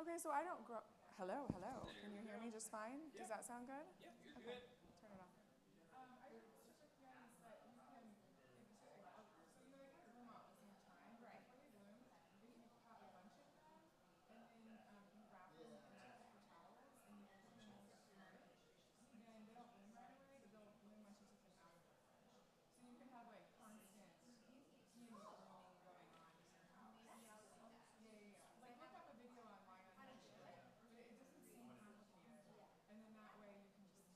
Okay, so I don't grow. Hello, hello. Can you hear me just fine? Does that sound good? Yeah, you're Okay, good. turn it off. I just recommend that you can, so you know, they kind of bloom all at the same time. Right. Before they bloom, if you have a bunch of them, and then you wrap them into paper towels and you put them in your fridge, then they don't bloom right away, but they'll bloom once you take them out of the fridge. So you can have like constant blooming going on in your house. Yeah. Like look up a video online on how to do it, but it doesn't seem complicated. And then that way you can just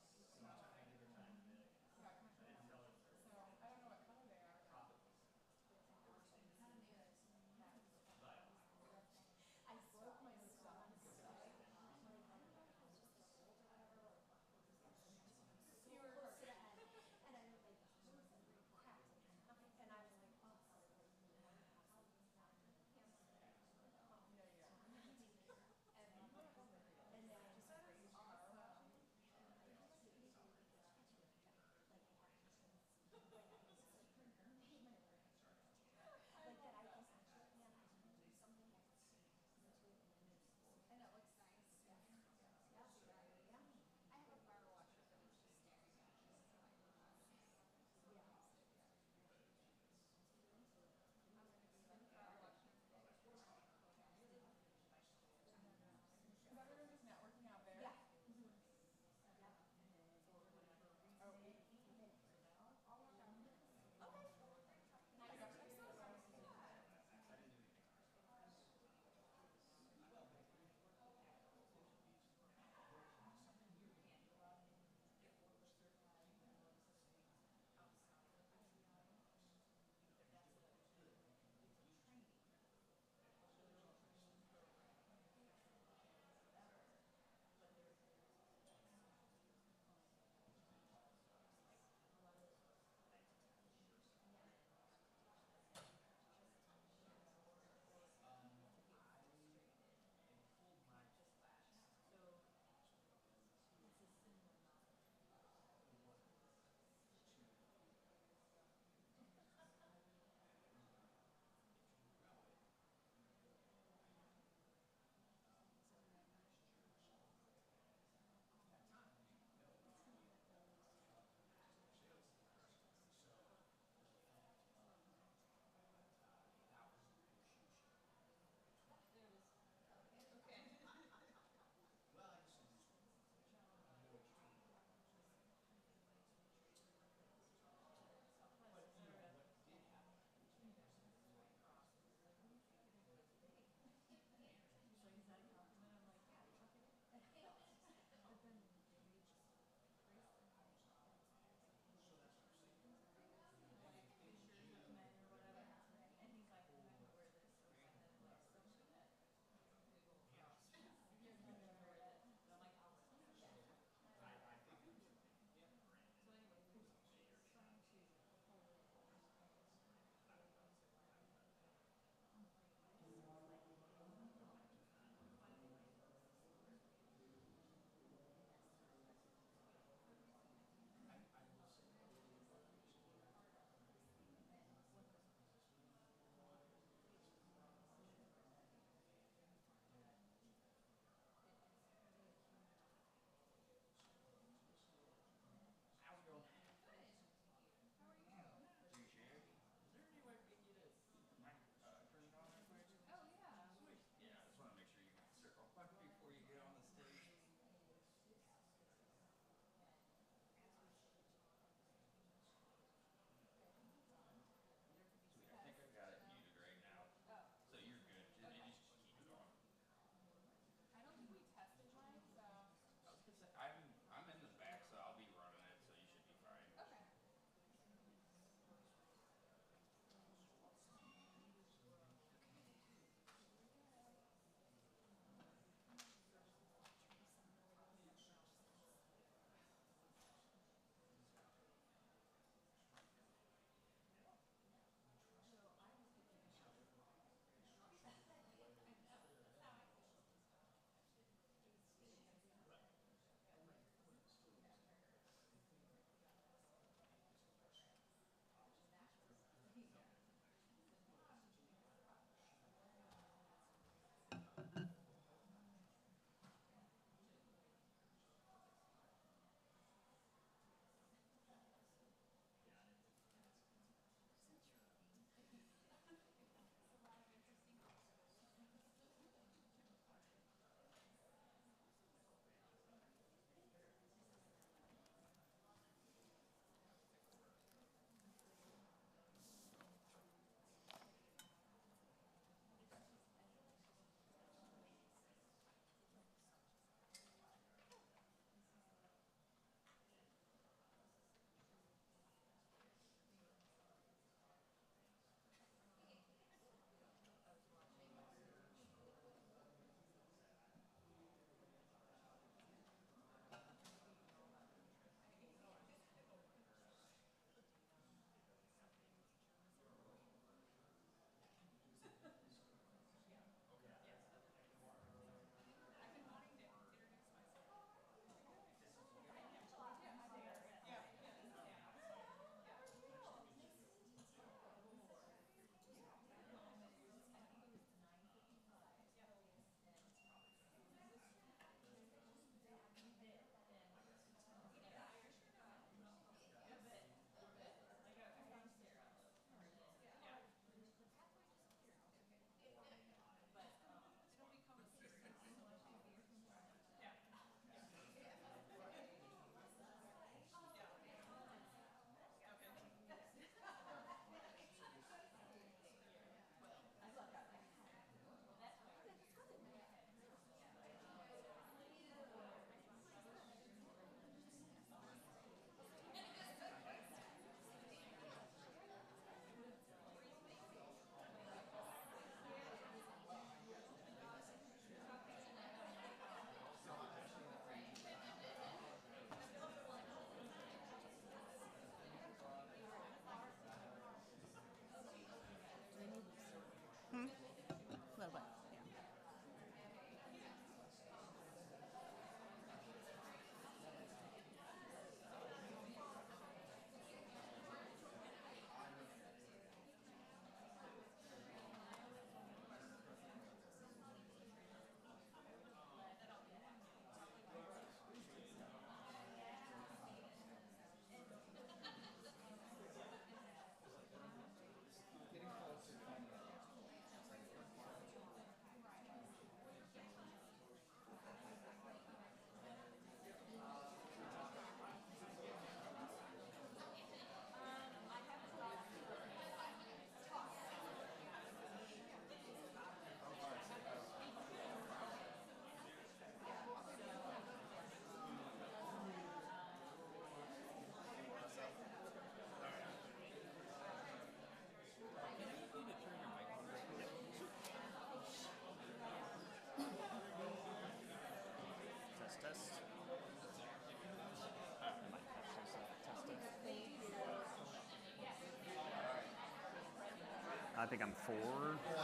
I think I'm 4.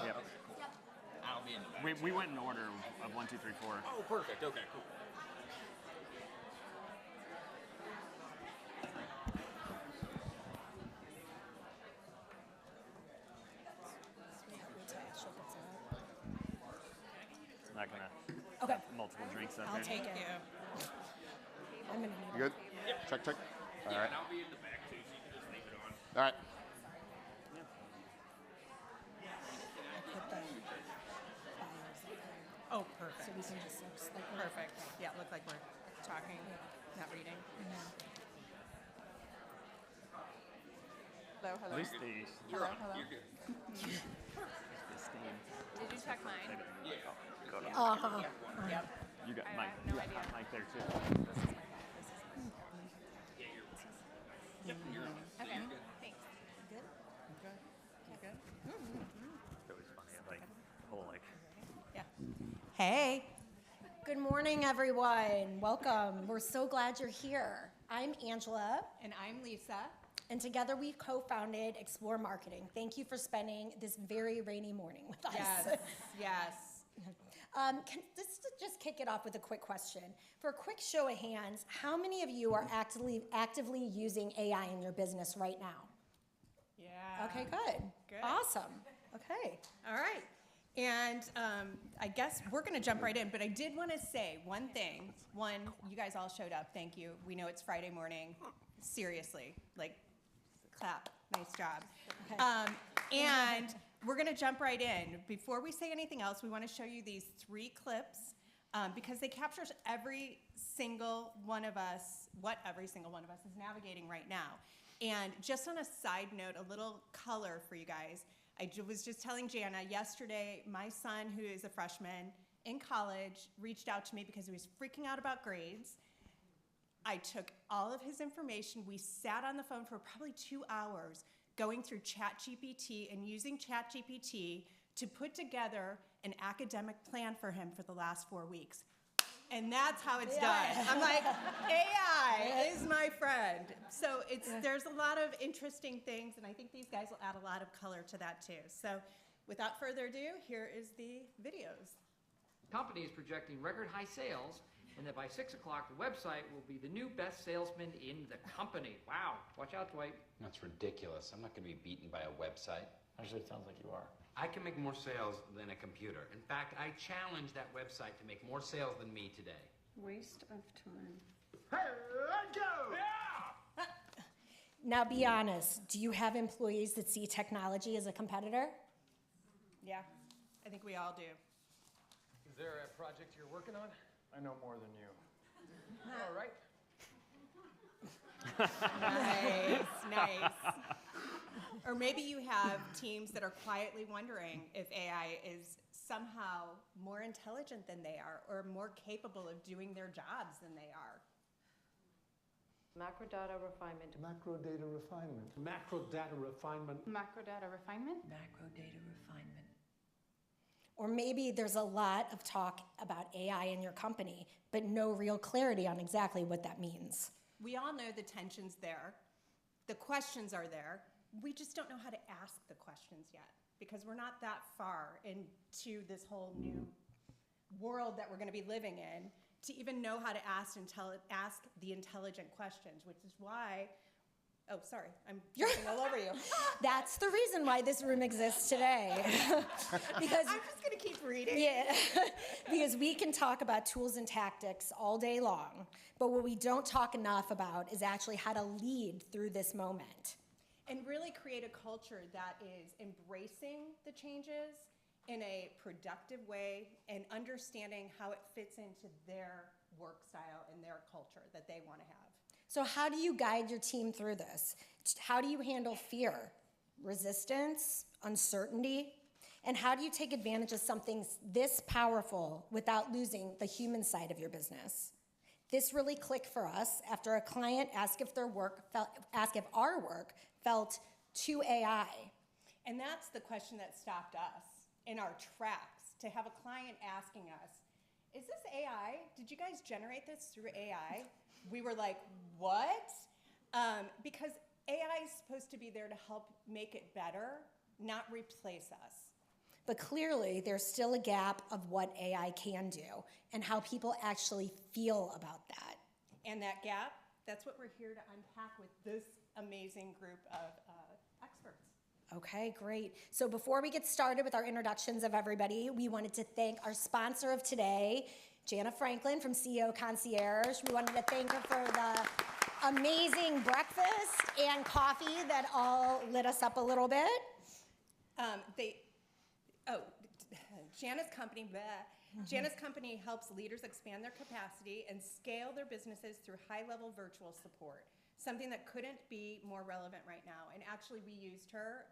Yep. I'll be in the back. We went in order of 1, 2, 3, 4. Oh, perfect. Okay, cool. Not gonna Okay. have multiple drinks up I'll here. take it. I'm gonna need You good? Yep. Check. All Yeah, right. and I'll be in the back too, so you can just leave it on. All right. put the files up there. Oh, perfect. So we can just look like we're- Perfect. Yeah, look like we're talking, not reading. Hello, At hello. least the You're on. hello. You're good. steam. Did you check mine? Yeah. Go to Yep. You got I Mike. have no You got idea. Mike there too. Yep, you're on. So Okay, you're good. thanks. Good? It was funny. Like the whole like. Yeah. Hey. Good morning, everyone. Welcome. We're so glad you're here. I'm Angela, And I'm Lisa. and together we've co-founded Xplor Marketing. Thank you for spending this very rainy morning with us. Yes. Yes. Let's just kick it off with a quick question. For a quick show of hands, how many of you are actively using AI in your business right now? Yeah. Okay, good. Good. Awesome. Okay. All right. And I guess we're going to jump right in, but I did want to say one thing. One, you guys all showed up. Thank you. We know it's Friday morning. Seriously, like, clap. Nice job. Okay. And we're going to jump right in. Before we say anything else, we want to show you these 3 clips because they capture every single one of us, what every single one of us is navigating right now. And just on a side note, a little color for you guys. I was just telling Jana yesterday, my son, who is a freshman in college, reached out to me because he was freaking out about grades. I took all of his information. We sat on the phone for probably 2 hours going through ChatGPT and using ChatGPT to put together an academic plan for him for the last 4 weeks. And that's how it's done. I'm like, AI is my friend. So there's a lot of interesting things, and I think these guys will add a lot of color to that too. So without further ado, here is the videos. Company is projecting record high sales, and that by 6 o'clock, the website will be the new best salesman in the company. Wow. Watch out, Dwight. That's ridiculous. I'm not going to be beaten by a website. Actually, it sounds like you are. I can make more sales than a computer. In fact, I challenge that website to make more sales than me today. Waste of time. Hey, let's go! Yeah! Now be honest, do you have employees that see technology as a competitor? Yeah, I think we all do. Is there a project you're working on? I know more than you. All right. Nice. Or maybe you have teams that are quietly wondering if AI is somehow more intelligent than they are or more capable of doing their jobs than they are. Macro data refinement. Macro data refinement. Macro data refinement. Macro data refinement? Macro data refinement. Or maybe there's a lot of talk about AI in your company, but no real clarity on exactly what that means. We all know the tension's there. The questions are there. We just don't know how to ask the questions yet because we're not that far into this whole new world that we're going to be living in to even know how to ask the intelligent questions, which is why, oh, sorry, I'm jumping all over you. That's the reason why this room exists today. Because I'm just going to keep reading. yeah, because we can talk about tools and tactics all day long, but what we don't talk enough about is actually how to lead through this moment. And really create a culture that is embracing the changes in a productive way and understanding how it fits into their work style and their culture that they want to have. So how do you guide your team through this? How do you handle fear, resistance, uncertainty? And how do you take advantage of something this powerful without losing the human side of your business? This really clicked for us after a client asked if our work felt too AI. And that's the question that stopped us in our tracks, to have a client asking us, is this AI? Did you guys generate this through AI? We were like, what? Because AI is supposed to be there to help make it better, not replace us. But clearly, there's still a gap of what AI can do and how people actually feel about that. And that gap, that's what we're here to unpack with this amazing group of experts. Okay, great. So before we get started with our introductions of everybody, we wanted to thank our sponsor of today, Jana Franklin from CEO Concierge. We wanted to thank her for the amazing breakfast and coffee that all lit us up a little bit. Jana's company helps leaders expand their capacity and scale their businesses through high-level virtual support, something that couldn't be more relevant right now. And actually, we used her.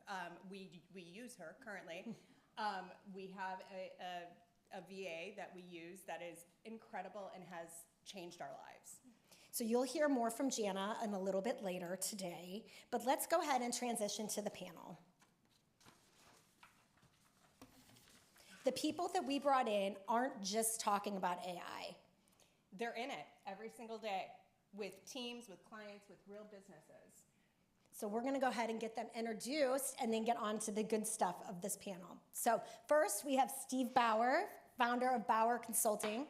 We use her currently. We have a VA that we use that is incredible and has changed our lives. So you'll hear more from Jana a little bit later today, but let's go ahead and transition to the panel. The people that we brought in aren't just talking about AI. They're in it every single day with teams, with clients, with real businesses. So we're going to go ahead and get them introduced and then get on to the good stuff of this panel. So first we have Steve Bauer, founder of Bauer Consulting.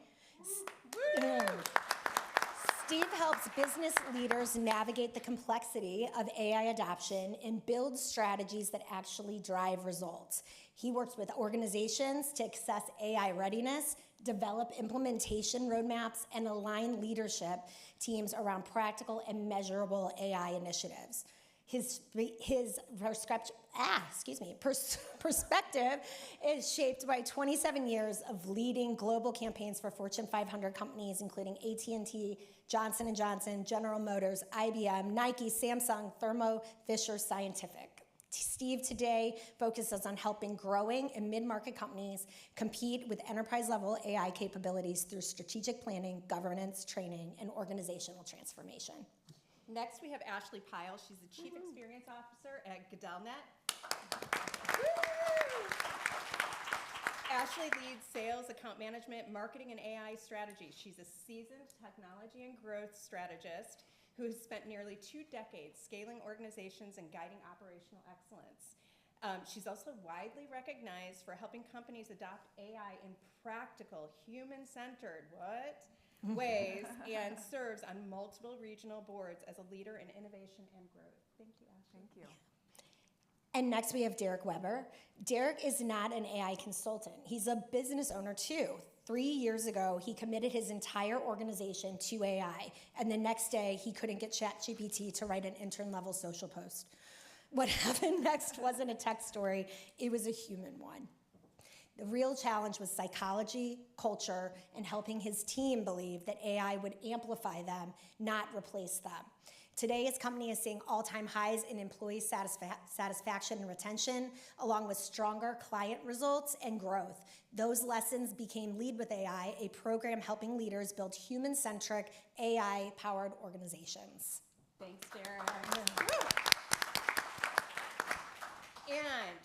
Steve helps business leaders navigate the complexity of AI adoption and build strategies that actually drive results. He works with organizations to assess AI readiness, develop implementation roadmaps, and align leadership teams around practical and measurable AI initiatives. His perspective is shaped by 27 years of leading global campaigns for Fortune 500 companies, including AT&T, Johnson & Johnson, General Motors, IBM, Nike, Samsung, Thermo Fisher Scientific. Steve today focuses on helping growing and mid-market companies compete with enterprise-level AI capabilities through strategic planning, governance, training, and organizational transformation. Next, we have Ashley Pyle. She's the Chief Experience Officer at GoodellNet. Ashley leads sales, account management, marketing, and AI strategy. She's a seasoned technology and growth strategist who has spent nearly 2 decades scaling organizations and guiding operational excellence. She's also widely recognized for helping companies adopt AI in practical, human-centered, ways, and serves on multiple regional boards as a leader in innovation and growth. Thank you, Ashley. Thank you. And next we have Derek Weber. Derek is not an AI consultant. He's a business owner too. 3 years ago, he committed his entire organization to AI, and the next day, he couldn't get ChatGPT to write an intern-level social post. What happened next wasn't a tech story, it was a human one. The real challenge was psychology, culture, and helping his team believe that AI would amplify them, not replace them. Today, his company is seeing all-time highs in employee satisfaction and retention, along with stronger client results and growth. Those lessons became Lead with AI, a program helping leaders build human-centric, AI-powered organizations. Thanks, Darren. And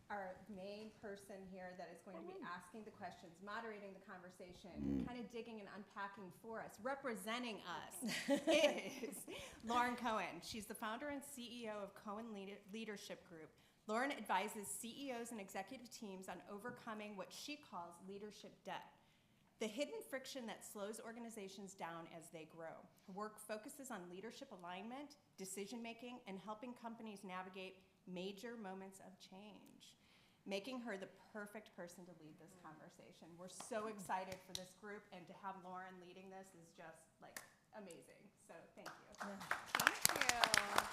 our main person here that is going to be asking the questions, moderating the conversation, kind of digging and unpacking for us, representing us, is Lauren Cohen. She's the founder and CEO of Cohen Leadership Group. Lauren advises CEOs and executive teams on overcoming what she calls leadership debt, the hidden friction that slows organizations down as they grow. Her work focuses on leadership alignment, decision-making, and helping companies navigate major moments of change, making her the perfect person to lead this conversation. We're so excited for this group, and to have Lauren leading this is just like amazing. So thank you. Thank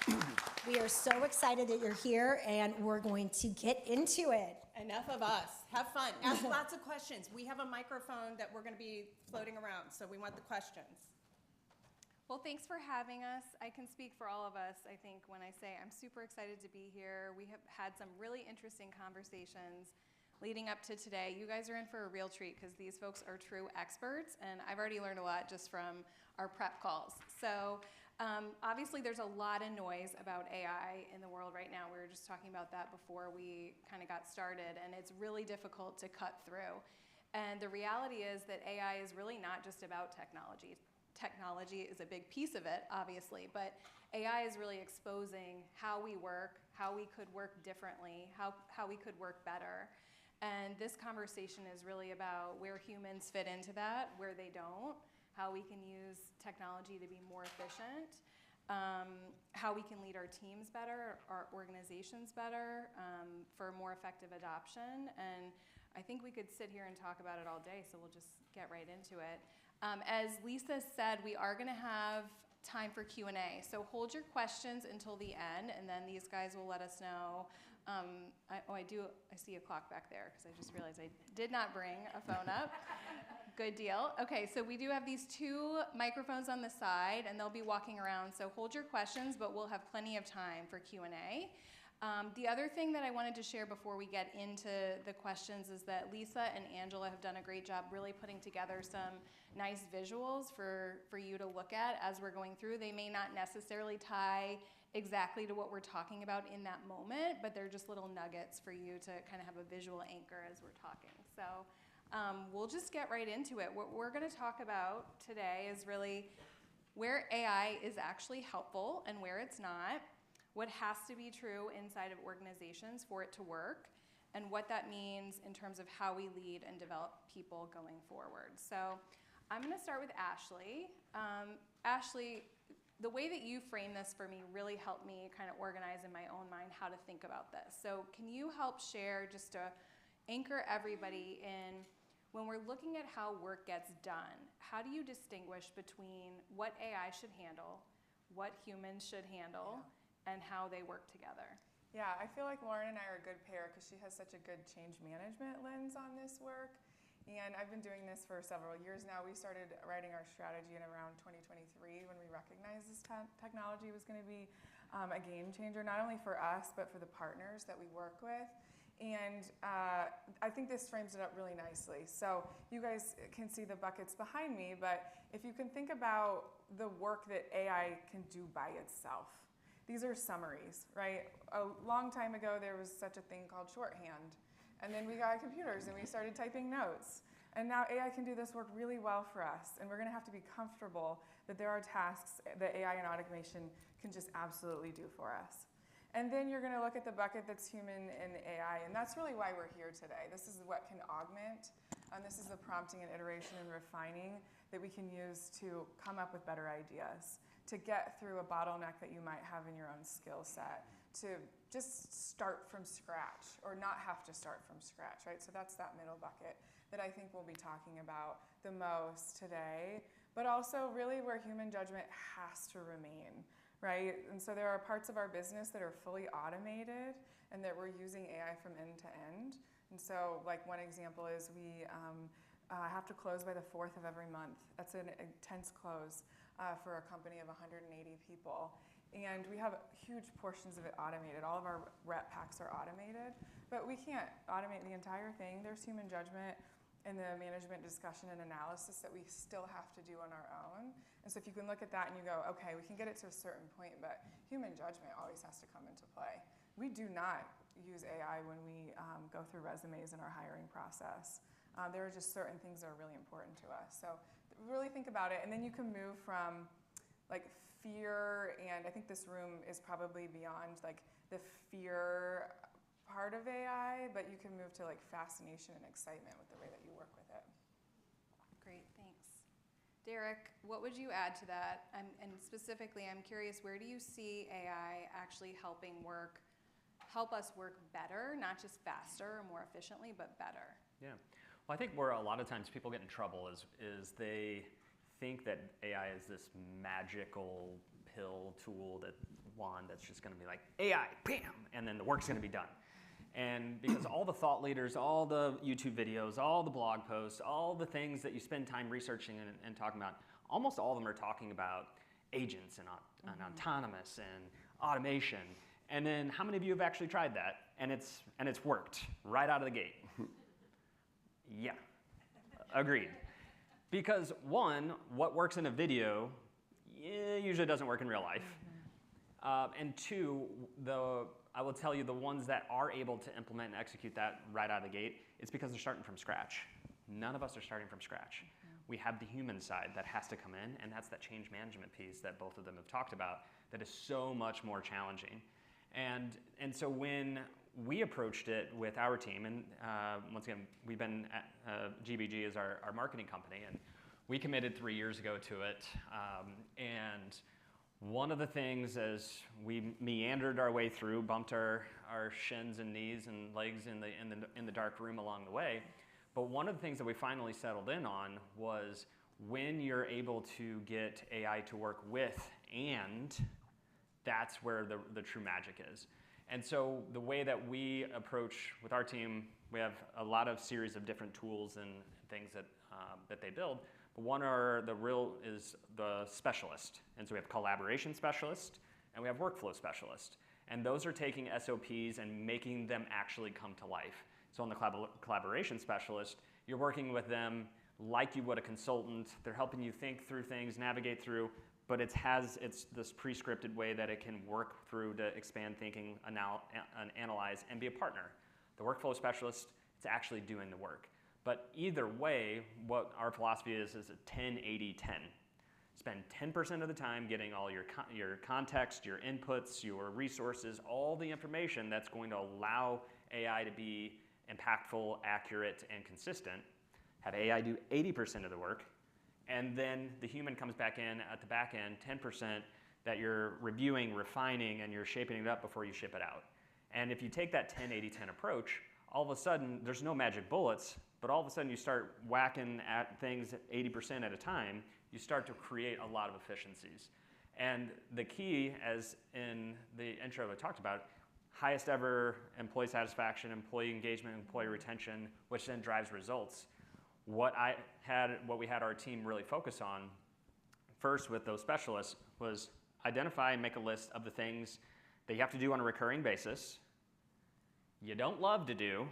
you. We are so excited that you're here, and we're going to get into it. Enough of us. Have fun. Ask lots of questions. We have a microphone that we're going to be floating around, so we want the questions. Well, thanks for having us. I can speak for all of us, I think, when I say I'm super excited to be here. We have had some really interesting conversations leading up to today. You guys are in for a real treat because these folks are true experts, and I've already learned a lot just from our prep calls. So obviously there's a lot of noise about AI in the world right now. We were just talking about that before we kind of got started, and it's really difficult to cut through. And the reality is that AI is really not just about technology. technology is a big piece of it, obviously, but AI is really exposing how we work, how we could work differently, how we could work better. And this conversation is really about where humans fit into that, where they don't, how we can use technology to be more efficient, how we can lead our teams better, our organizations better, for more effective adoption. And I think we could sit here and talk about it all day, so we'll just get right into it. As Lisa said, we are going to have time for Q&A. So hold your questions until the end, and then these guys will let us know. I see a clock back there, because I just realized I did not bring a phone up. Good deal. Okay, so we do have these 2 microphones on the side, and they'll be walking around. So hold your questions, but we'll have plenty of time for Q&A. The other thing that I wanted to share before we get into the questions is that Lisa and Angela have done a great job really putting together some nice visuals for you to look at as we're going through. They may not necessarily tie exactly to what we're talking about in that moment, but they're just little nuggets for you to kind of have a visual anchor as we're talking. So we'll just get right into it. What we're going to talk about today is really where AI is actually helpful and where it's not, what has to be true inside of organizations for it to work, and what that means in terms of how we lead and develop people going forward. So I'm going to start with Ashley. Ashley, the way that you frame this for me really helped me kind of organize in my own mind how to think about this. So can you help share, just to anchor everybody in, when we're looking at how work gets done, how do you distinguish between what AI should handle, what humans should handle, and how they work together? Yeah, I feel like Lauren and I are a good pair because she has such a good change management lens on this work. And I've been doing this for several years now. We started writing our strategy in around 2023 when we recognized this technology was going to be a game changer, not only for us, but for the partners that we work with. And I think this frames it up really nicely. So you guys can see the buckets behind me, but if you can think about the work that AI can do by itself. These are summaries, right? A long time ago, there was such a thing called shorthand. And then we got computers and we started typing notes. And now AI can do this work really well for us. And we're going to have to be comfortable that there are tasks that AI and automation can just absolutely do for us. And then you're going to look at the bucket that's human and AI. And that's really why we're here today. This is what can augment. And this is the prompting and iteration and refining that we can use to come up with better ideas, to get through a bottleneck that you might have in your own skill set, to just start from scratch or not have to start from scratch, right? So that's that middle bucket that I think we'll be talking about the most today, but also really where human judgment has to remain, right? And so there are parts of our business that are fully automated and that we're using AI from end to end. And so like one example is we have to close by the 4th of every month. That's an intense close for a company of 180 people. And we have huge portions of it automated. All of our rep packs are automated, but we can't automate the entire thing. There's human judgment and the management discussion and analysis that we still have to do on our own. And so if you can look at that and you go, okay, we can get it to a certain point, but human judgment always has to come into play. We do not use AI when we go through resumes in our hiring process. There are just certain things that are really important to us. So really think about it, and then you can move from like fear, and I think this room is probably beyond like the fear part of AI, but you can move to like fascination and excitement with the way that you work with it. Great, thanks. Derek, what would you add to that? And specifically, I'm curious, where do you see AI actually help us work better, not just faster or more efficiently, but better? Yeah. Well, I think where a lot of times people get in trouble is they think that AI is this magical pill tool, that wand that's just going to be like AI, bam, and then the work's going to be done. And because all the thought leaders, all the YouTube videos, all the blog posts, all the things that you spend time researching and talking about, almost all of them are talking about agents and autonomous and automation. And then how many of you have actually tried that and it's worked right out of the gate? Yeah, agreed. Because one, what works in a video usually doesn't work in real life. And two, I will tell you, the ones that are able to implement and execute that right out of the gate, it's because they're starting from scratch. None of us are starting from scratch. we have the human side that has to come in, and that's that change management piece that both of them have talked about that is so much more challenging. And so when we approached it with our team, and once again, we've been at GBG as our marketing company, and we committed 3 years ago to it. And one of the things as we meandered our way through, bumped our shins and knees and legs in the dark room along the way, but one of the things that we finally settled in on was when you're able to get AI to work with, and that's where the true magic is. And so the way that we approach with our team, we have a lot of series of different tools and things that they build. But one is the specialist. And so we have collaboration specialist and we have workflow specialist. And those are taking SOPs and making them actually come to life. So on the collaboration specialist, you're working with them like you would a consultant. They're helping you think through things, navigate through, but it's this pre-scripted way that it can work through to expand thinking, analyze, and be a partner. The workflow specialist, it's actually doing the work. But either way, what our philosophy is a 10-80-10. Spend 10% of the time getting all your context, your inputs, your resources, all the information that's going to allow AI to be impactful, accurate, and consistent. Have AI do 80% of the work, and then the human comes back in at the back end, 10% that you're reviewing, refining, and you're shaping it up before you ship it out. And if you take that 10-80-10 approach, all of a sudden, there's no magic bullets, but all of a sudden you start whacking at things 80% at a time, you start to create a lot of efficiencies. And the key, as in the intro I talked about, highest ever employee satisfaction, employee engagement, employee retention, which then drives results. What we had our team really focus on first with those specialists was identify and make a list of the things that you have to do on a recurring basis, you don't love to do,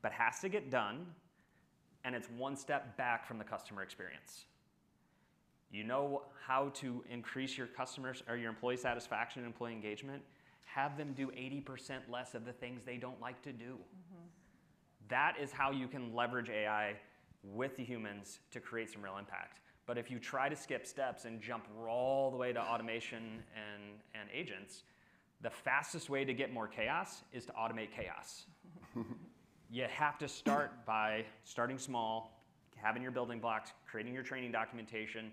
but has to get done, and it's one step back from the customer experience. You know how to increase your customers or your employee satisfaction and employee engagement, have them do 80% less of the things they don't like to do. Mm-hmm. That is how you can leverage AI with the humans to create some real impact. But if you try to skip steps and jump all the way to automation and agents, the fastest way to get more chaos is to automate chaos. You have to start by starting small, having your building blocks, creating your training documentation,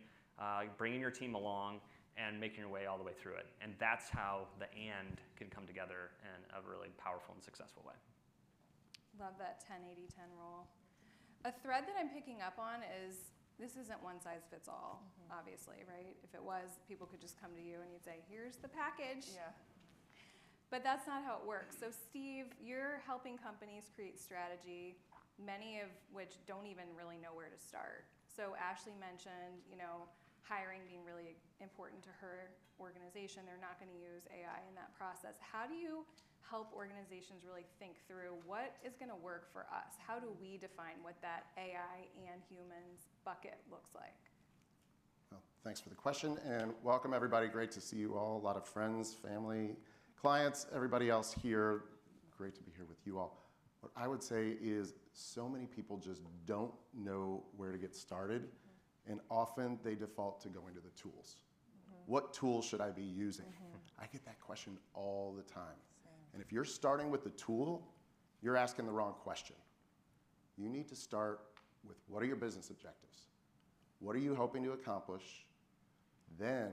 bringing your team along, and making your way all the way through it. And that's how the and can come together in a really powerful and successful way. Love that 10-80-10 rule. A thread that I'm picking up on is this isn't one size fits all, obviously, right? If it was, people could just come to you and you'd say, here's the package. Yeah. But that's not how it works. So Steve, you're helping companies create strategy, many of which don't even really know where to start. So Ashley mentioned, hiring being really important to her organization. They're not going to use AI in that process. How do you help organizations really think through what is going to work for us? How do we define what that AI and humans bucket looks like? Well, thanks for the question, and welcome everybody. Great to see you all. A lot of friends, family, clients, everybody else here. Great to be here with you all. What I would say is so many people just don't know where to get started, and often they default to going to the tools. What tools should I be using? I get that question all the time. And if you're starting with the tool, you're asking the wrong question. You need to start with what are your business objectives? What are you hoping to accomplish? Then,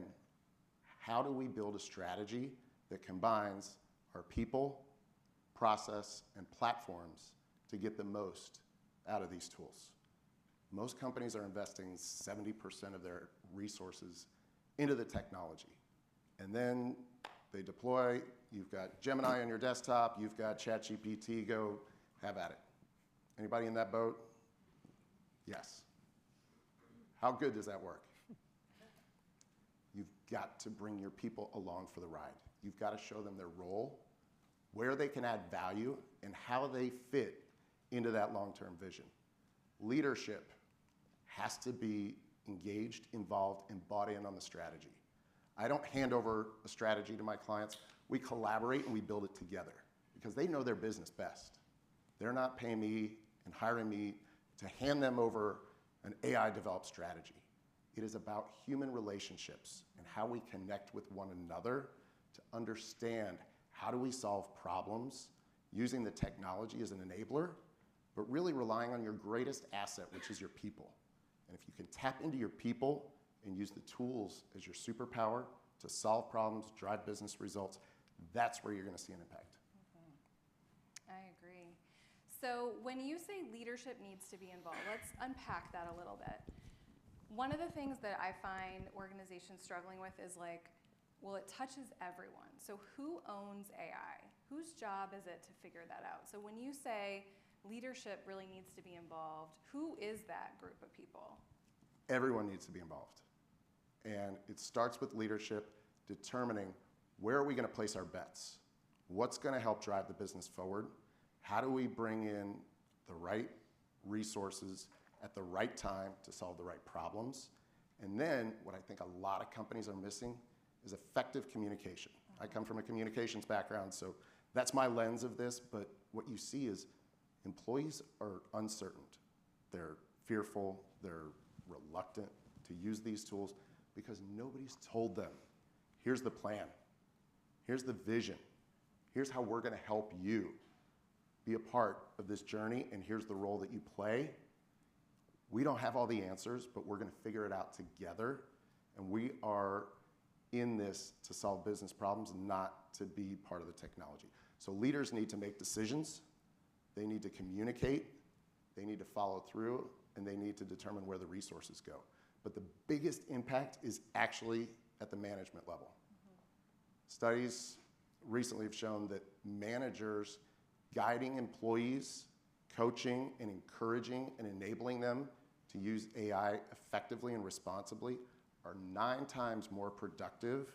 how do we build a strategy that combines our people, process, and platforms to get the most out of these tools? Most companies are investing 70% of their resources into the technology. And then they deploy, you've got Gemini on your desktop, you've got ChatGPT, go have at it. Anybody in that boat? Yes. How good does that work? You've got to bring your people along for the ride. You've got to show them their role, where they can add value, and how they fit into that long-term vision. Leadership has to be engaged, involved, and bought in on the strategy. I don't hand over a strategy to my clients. We collaborate and we build it together because they know their business best. They're not paying me and hiring me to hand them over an AI-developed strategy. It is about human relationships and how we connect with one another to understand how do we solve problems using the technology as an enabler, but really relying on your greatest asset, which is your people. And if you can tap into your people and use the tools as your superpower to solve problems, drive business results, that's where you're going to see an impact. I agree. So when you say leadership needs to be involved, let's unpack that a little bit. One of the things that I find organizations struggling with is like, well, it touches everyone. So who owns AI? Whose job is it to figure that out? So when you say leadership really needs to be involved, who is that group of people? Everyone needs to be involved. And it starts with leadership determining where are we going to place our bets? What's going to help drive the business forward? How do we bring in the right resources at the right time to solve the right problems? And then what I think a lot of companies are missing is effective communication. I come from a communications background, so that's my lens of this, but what you see is employees are uncertain. They're fearful, they're reluctant to use these tools because nobody's told them, here's the plan, here's the vision, here's how we're going to help you be a part of this journey, and here's the role that you play. We don't have all the answers, but we're going to figure it out together, and we are in this to solve business problems, not to be part of the technology. So leaders need to make decisions, they need to communicate, they need to follow through, and they need to determine where the resources go. But the biggest impact is actually at the management level. Studies recently have shown that managers guiding employees, coaching and encouraging and enabling them to use AI effectively and responsibly are 9 times more productive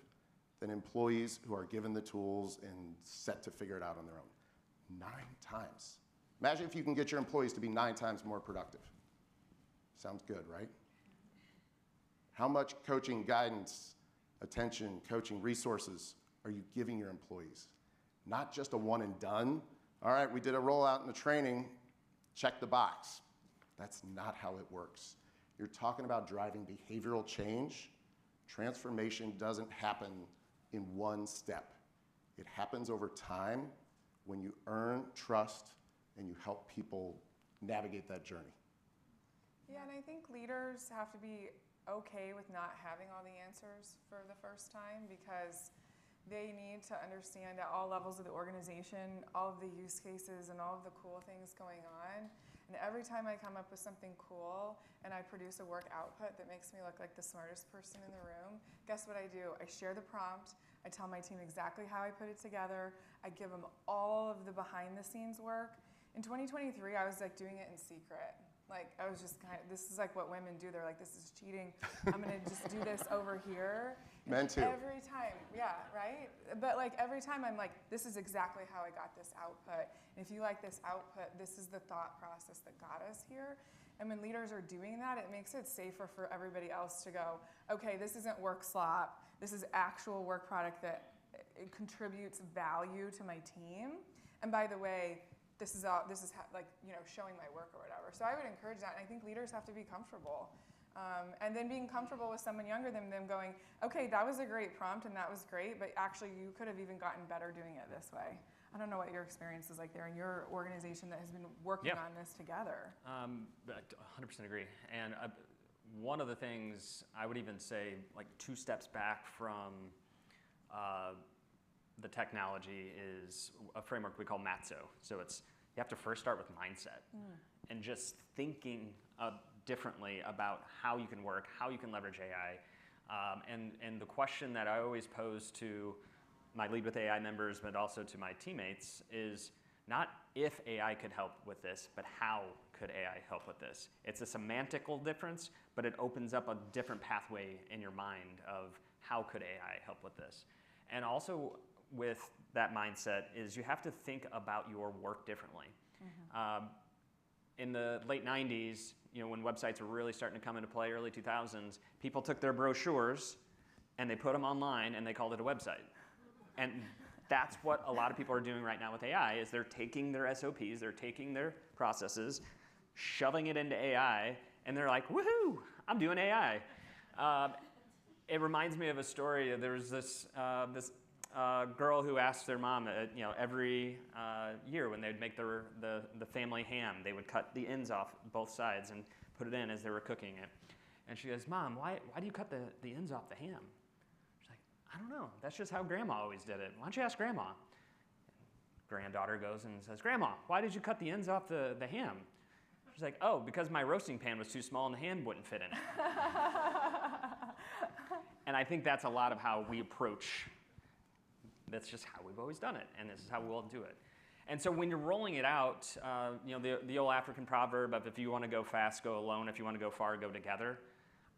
than employees who are given the tools and set to figure it out on their own. 9 times. Imagine if you can get your employees to be 9 times more productive. Sounds good, right? How much coaching, guidance, attention, coaching resources are you giving your employees? Not just a one and done. All right, we did a rollout in the training, check the box. That's not how it works. You're talking about driving behavioral change. Transformation doesn't happen in one step. It happens over time when you earn trust and you help people navigate that journey. Yeah, and I think leaders have to be okay with not having all the answers for the first time because they need to understand at all levels of the organization all of the use cases and all of the cool things going on. And every time I come up with something cool and I produce a work output that makes me look like the smartest person in the room, guess what I do? I share the prompt. I tell my team exactly how I put it together. I give them all of the behind the scenes work. In 2023, I was like doing it in secret. Like I was just this is like what women do. They're like, this is cheating. I'm gonna just do this over here. Men too. Every time, yeah, right? But like every time I'm like, this is exactly how I got this output. And if you like this output, this is the thought process that got us here. And when leaders are doing that, it makes it safer for everybody else to go, okay, this isn't work slop. This is actual work product that it contributes value to my team. And by the way, this is like, you know, showing my work or whatever. So I would encourage that. And I think leaders have to be comfortable. And then being comfortable with someone younger than them going, okay, that was a great prompt and that was great, but actually you could have even gotten better doing it this way. I don't know what your experience is like there in your organization that has been working on this together. 100% agree. And one of the things I would even say, like 2 steps back from the technology is a framework we call MATSO. So it's, you have to first start with mindset and just thinking differently about how you can work, how you can leverage AI. And the question that I always pose to my Lead with AI members, but also to my teammates is not if AI could help with this, but how could AI help with this? It's a semantical difference, but it opens up a different pathway in your mind of how could AI help with this. And also with that mindset is you have to think about your work differently. In the late 90s, you know, when websites were really starting to come into play, early 2000s, people took their brochures and they put them online and they called it a website. And that's what a lot of people are doing right now with AI is they're taking their SOPs, they're taking their processes, shoving it into AI, And they're like, woohoo, I'm doing AI. It reminds me of a story. There was this girl who asked their mom, every year when they'd make the family ham, they would cut the ends off both sides and put it in as they were cooking it. And she goes, Mom, why do you cut the ends off the ham? She's like, I don't know. That's just how Grandma always did it. Why don't you ask Grandma? Granddaughter goes and says, Grandma, why did you cut the ends off the ham? She's like, oh, because my roasting pan was too small and the ham wouldn't fit in it. And I think that's a lot of how we approach. That's just how we've always done it, and this is how we'll do it. And so when you're rolling it out, the old African proverb of if you want to go fast, go alone. If you want to go far, go together.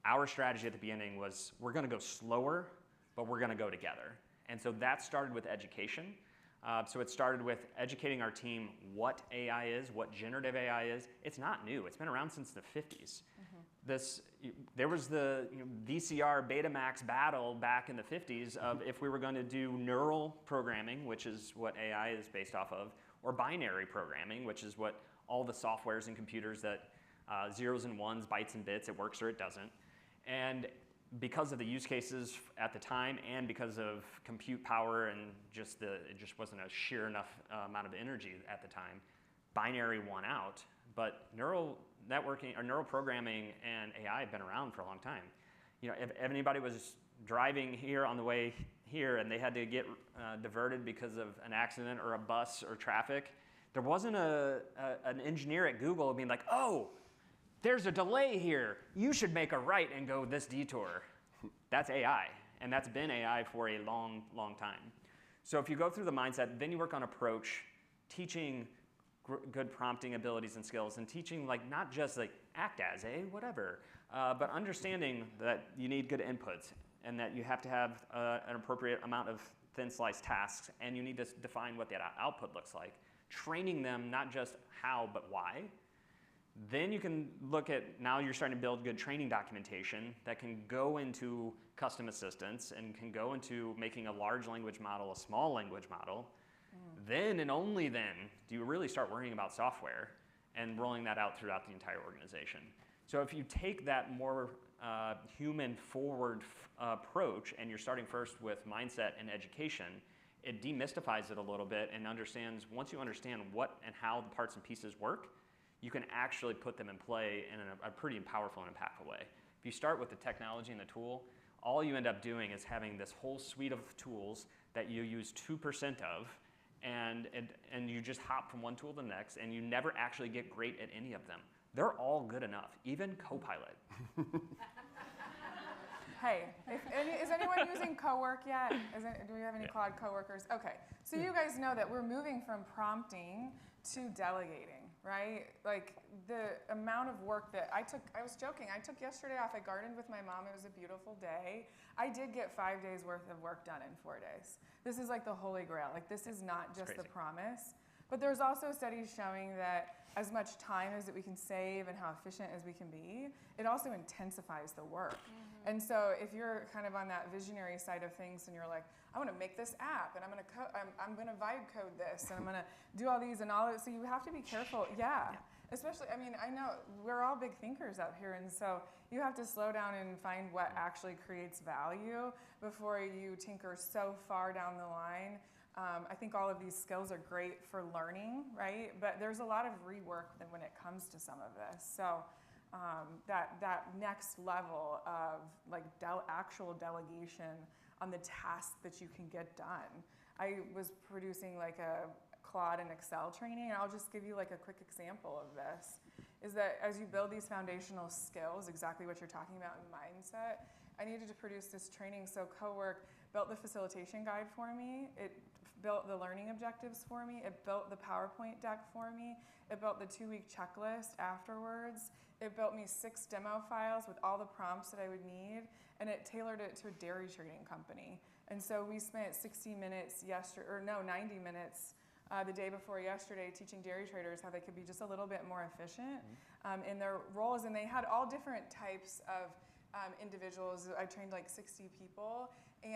Our strategy at the beginning was we're going to go slower, but we're going to go together. And so that started with education. So it started with educating our team what AI is, what generative AI is. It's not new. It's been around since the 50s. There was the VCR Betamax battle back in the 50s of if we were going to do neural programming, which is what AI is based off of, or binary programming, which is what all the softwares and computers that zeros and ones, bytes and bits, it works or it doesn't. And because of the use cases at the time and because of compute power and it just wasn't a sheer enough amount of energy at the time, binary won out. But neural networking or neural programming and AI have been around for a long time. If anybody was driving here on the way here and they had to get diverted because of an accident or a bus or traffic, there wasn't an engineer at Google being like, oh, there's a delay here. You should make a right and go this detour. That's AI, and that's been AI for a long, long time. So if you go through the mindset, then you work on approach, teaching good prompting abilities and skills, and teaching not just act as a whatever, but understanding that you need good inputs and that you have to have an appropriate amount of thin sliced tasks, and you need to define what that output looks like. Training them not just how, but why. Then you can look at, now you're starting to build good training documentation that can go into custom assistants and can go into making a large language model a small language model. Then and only then do you really start worrying about software and rolling that out throughout the entire organization. So if you take that more human forward approach and you're starting first with mindset and education, it demystifies it a little bit and once you understand what and how the parts and pieces work, you can actually put them in play in a pretty powerful and impactful way. If you start with the technology and the tool, all you end up doing is having this whole suite of tools that you use 2% of, and you just hop from one tool to the next, and you never actually get great at any of them. They're all good enough, even Copilot. Hey, is anyone using Cowork yet? Do we have any Claude coworkers? Okay, so you guys know that we're moving from prompting to delegating, right? The amount of work that I was joking, I took yesterday off. I gardened with my mom. It was a beautiful day. I did get 5 days worth of work done in 4 days. This is the holy grail. This is not just the promise. But there's also studies showing that as much time as that we can save and how efficient as we can be, it also intensifies the work. And so if you're kind of on that visionary side of things and you're like, I want to make this app and I'm going to vibe code this and I'm going to do all these and all of it. So you have to be careful. Yeah. Especially, I know we're all big thinkers out here, and so you have to slow down and find what actually creates value before you tinker so far down the line. I think all of these skills are great for learning, right? But there's a lot of rework when it comes to some of this. So that next level of actual delegation on the tasks that you can get done. I was producing a Claude and Excel training, and I'll just give you a quick example of this, is that as you build these foundational skills, exactly what you're talking about in mindset, I needed to produce this training. So Cowork built the facilitation guide for me. It built the learning objectives for me. It built the PowerPoint deck for me. It built the 2-week checklist afterwards. It built me 6 demo files with all the prompts that I would need, and it tailored it to a dairy trading company. And so we spent 90 minutes the day before yesterday teaching dairy traders how they could be just a little bit more efficient in their roles. And they had all different types of individuals. I trained 60 people, And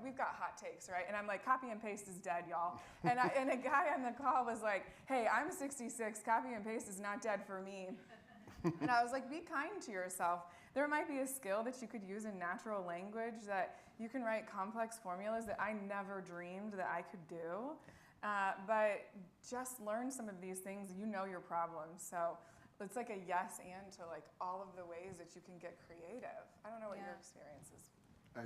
we've got hot takes, right? And I'm like, copy and paste is dead, y'all. And a guy on the call was like, hey, I'm 66, copy and paste is not dead for me. And I was like, be kind to yourself. There might be a skill that you could use in natural language that you can write complex formulas that I never dreamed that I could do. But just learn some of these things, you know your problems. So it's like a yes and to like all of the ways that you can get creative. I don't know what your experience is. I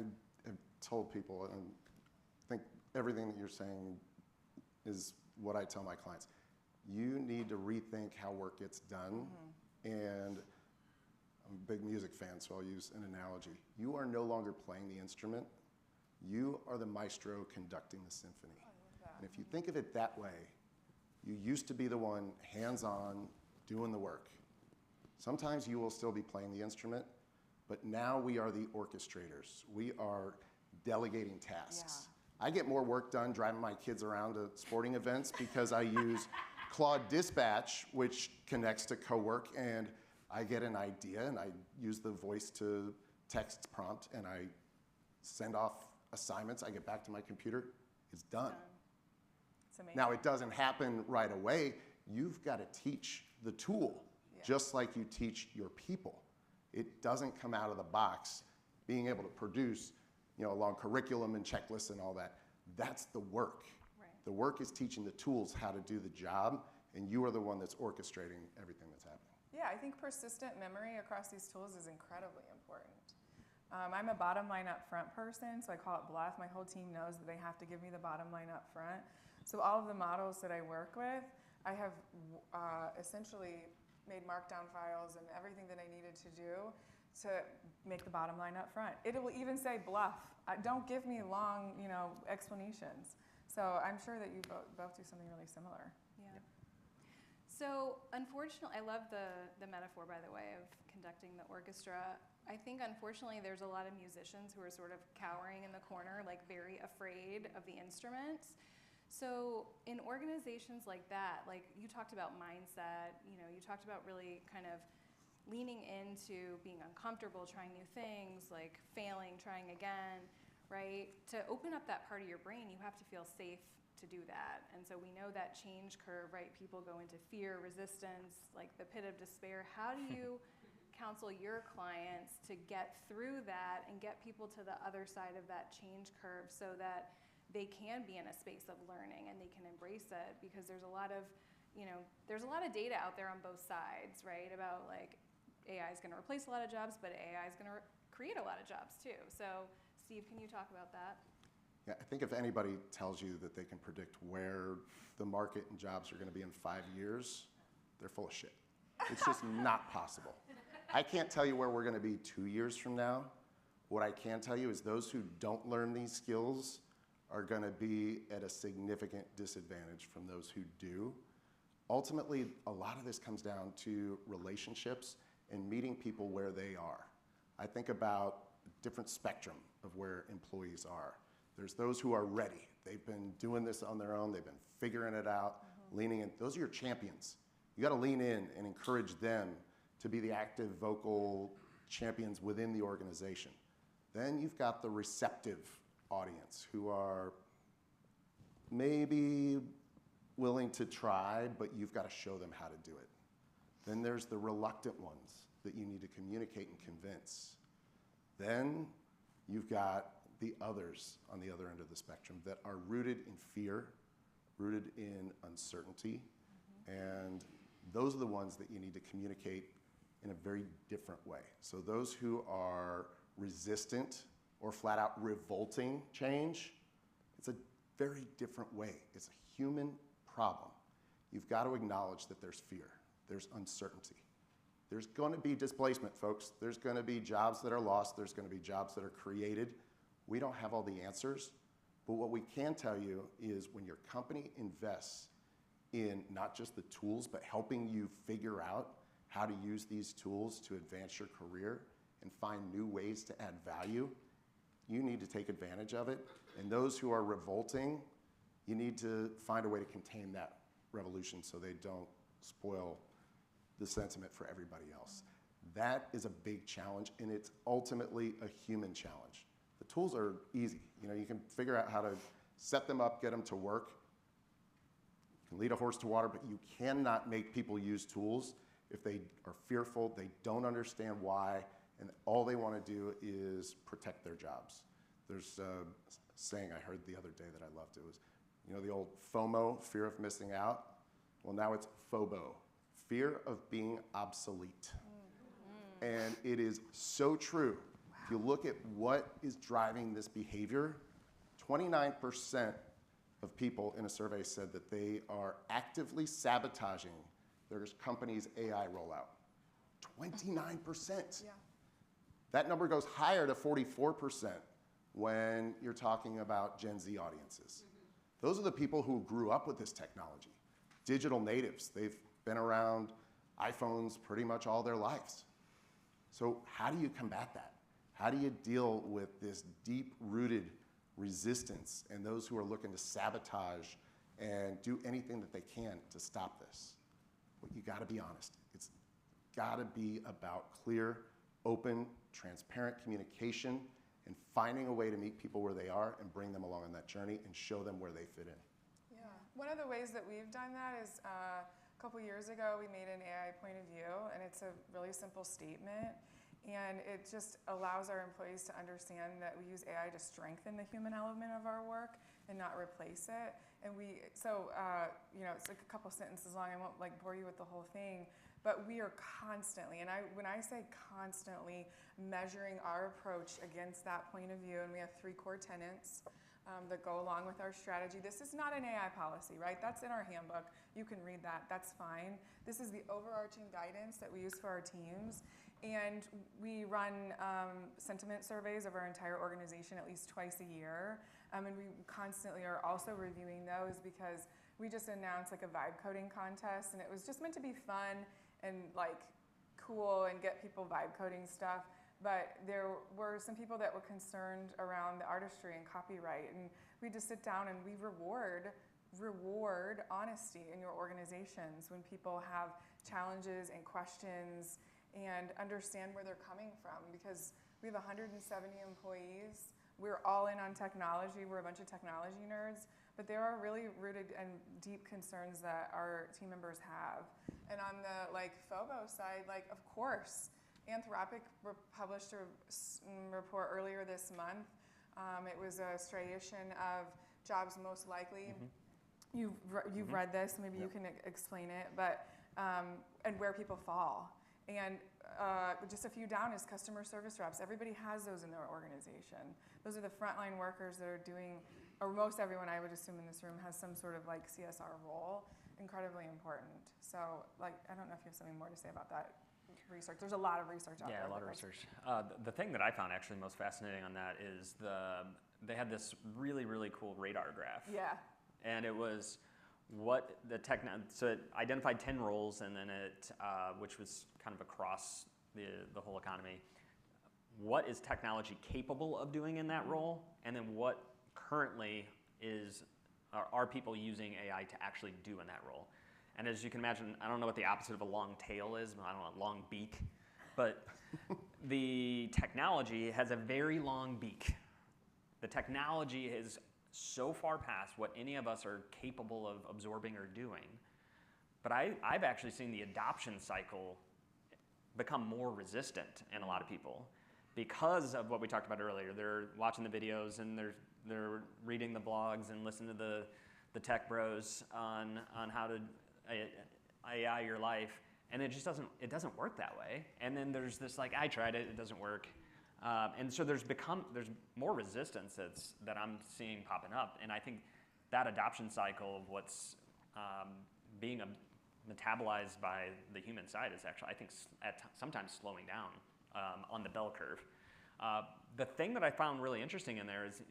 have told people, and I think everything that you're saying is what I tell my clients. You need to rethink how work gets done. And I'm a big music fan, so I'll use an analogy. You are no longer playing the instrument. You are the maestro conducting the symphony. And if you think of it that way, you used to be the one hands-on doing the work. Sometimes you will still be playing the instrument, but now we are the orchestrators. We are delegating tasks. I get more work done driving my kids around to sporting events because I use Claude Dispatch, which connects to CoWork, and I get an idea and I use the voice to text prompt and I send off assignments. I get back to my computer, it's done. It's amazing. Now it doesn't happen right away. You've got to teach the tool, just like you teach your people. It doesn't come out of the box being able to produce, a long curriculum and checklists and all that. That's the work. Right. The work is teaching the tools how to do the job, and you are the one that's orchestrating everything that's happening. Yeah, I think persistent memory across these tools is incredibly important. I'm a bottom line up front person, so I call it bluff. My whole team knows that they have to give me the bottom line up front. So all of the models that I work with, I have essentially made markdown files and everything that I needed to do to make the bottom line up front. It will even say bluff. Don't give me long, explanations. So I'm sure that you both do something really similar. Yeah. So unfortunately, I love the metaphor, by the way, of conducting the orchestra. I think unfortunately there's a lot of musicians who are sort of cowering in the corner, like very afraid of the instruments. So in organizations like that, like you talked about mindset, you talked about really kind of leaning into being uncomfortable, trying new things, like failing, trying again, right? To open up that part of your brain, you have to feel safe to do that. And so we know that change curve, right? People go into fear, resistance, like the pit of despair. How do you counsel your clients to get through that and get people to the other side of that change curve so that they can be in a space of learning and they can embrace it? Because there's a lot of, there's a lot of data out there on both sides, right? About like AI is going to replace a lot of jobs, but AI is going to create a lot of jobs too. So Steve, can you talk about that? Yeah, I think if anybody tells you that they can predict where the market and jobs are going to be in 5 years, they're full of shit. It's just not possible. I can't tell you where we're going to be 2 years from now. What I can tell you is those who don't learn these skills are going to be at a significant disadvantage from those who do. Ultimately, a lot of this comes down to relationships and meeting people where they are. I think about a different spectrum of where employees are. There's those who are ready. They've been doing this on their own. They've been figuring it out, leaning in. Those are your champions. You got to lean in and encourage them to be the active, vocal champions within the organization. Then you've got the receptive audience who are maybe willing to try, but you've got to show them how to do it. Then there's the reluctant ones that you need to communicate and convince. Then you've got the others on the other end of the spectrum that are rooted in fear, rooted in uncertainty, and those are the ones that you need to communicate in a very different way. So those who are resistant or flat out revolting change, it's a very different way. It's a human problem. You've got to acknowledge that there's fear, there's uncertainty. There's going to be displacement, folks. There's going to be jobs that are lost. There's going to be jobs that are created. We don't have all the answers, but what we can tell you is when your company invests in not just the tools, but helping you figure out how to use these tools to advance your career and find new ways to add value, you need to take advantage of it. And those who are revolting, you need to find a way to contain that revolution so they don't spoil the sentiment for everybody else. That is a big challenge, and it's ultimately a human challenge. The tools are easy. You can figure out how to set them up, get them to work. You can lead a horse to water, but you cannot make people use tools if they are fearful, they don't understand why, and all they want to do is protect their jobs. There's a saying I heard the other day that I loved. It was, the old FOMO, fear of missing out. Well, now it's FOBO, fear of being obsolete. And it is so true. If you look at what is driving this behavior, 29% of people in a survey said that they are actively sabotaging their company's AI rollout. 29%. Yeah. That number goes higher to 44% when you're talking about Gen Z audiences. Those are the people who grew up with this technology. Digital natives, they've been around iPhones pretty much all their lives. So how do you combat that? How do you deal with this deep-rooted resistance and those who are looking to sabotage and do anything that they can to stop this? Well, you gotta be honest. It's gotta be about clear, open, transparent communication and finding a way to meet people where they are and bring them along on that journey and show them where they fit in. Yeah. One of the ways that we've done that is a couple years ago we made an AI point of view, and it's a really simple statement. And it just allows our employees to understand that we use AI to strengthen the human element of our work and not replace it. And it's like a couple sentences long. I won't bore you with the whole thing, but we are constantly, and when I say constantly, measuring our approach against that point of view. And we have 3 core tenets that go along with our strategy. This is not an AI policy, right? That's in our handbook. You can read that. That's fine. This is the overarching guidance that we use for our teams. And we run sentiment surveys of our entire organization at least twice a year. And we constantly are also reviewing those because we just announced a vibe coding contest, and it was just meant to be fun and cool and get people vibe coding stuff. But there were some people that were concerned around the artistry and copyright, and we just sit down and we reward honesty in your organizations when people have challenges and questions and understand where they're coming from, because we have 170 employees. We're all in on technology. We're a bunch of technology nerds, but there are really rooted and deep concerns that our team members have. And on the FOBO side, of course, Anthropic published a report earlier this month. It was a striation of jobs most likely. Mm-hmm. You've read this, maybe you can explain it, but and where people fall. And just a few down is customer service reps. Everybody has those in their organization. Those are the frontline workers that are doing, or most everyone I would assume in this room has some sort of CSR role. Incredibly important. So I don't know if you have something more to say about that research. There's a lot of research out there. Yeah, a lot of research. The thing that I found actually most fascinating on that is they had this really, really cool radar graph. Yeah. And it was what the so it identified 10 roles, and then it, which was kind of across the whole economy. What is technology capable of doing in that role? And then what currently are people using AI to actually do in that role? And as you can imagine, I don't know what the opposite of a long tail is, I don't know, a long beak, but the technology has a very long beak. The technology is so far past what any of us are capable of absorbing or doing. But I've actually seen the adoption cycle become more resistant in a lot of people because of what we talked about earlier. They're watching the videos and they're reading the blogs and listening to the tech bros on how to AI your life, and it just doesn't work that way. And then there's this I tried it doesn't work. And so there's more resistance that I'm seeing popping up, and I think that adoption cycle of what's being metabolized by the human side is actually, I think, sometimes slowing down on the bell curve. The thing that I found really interesting in there is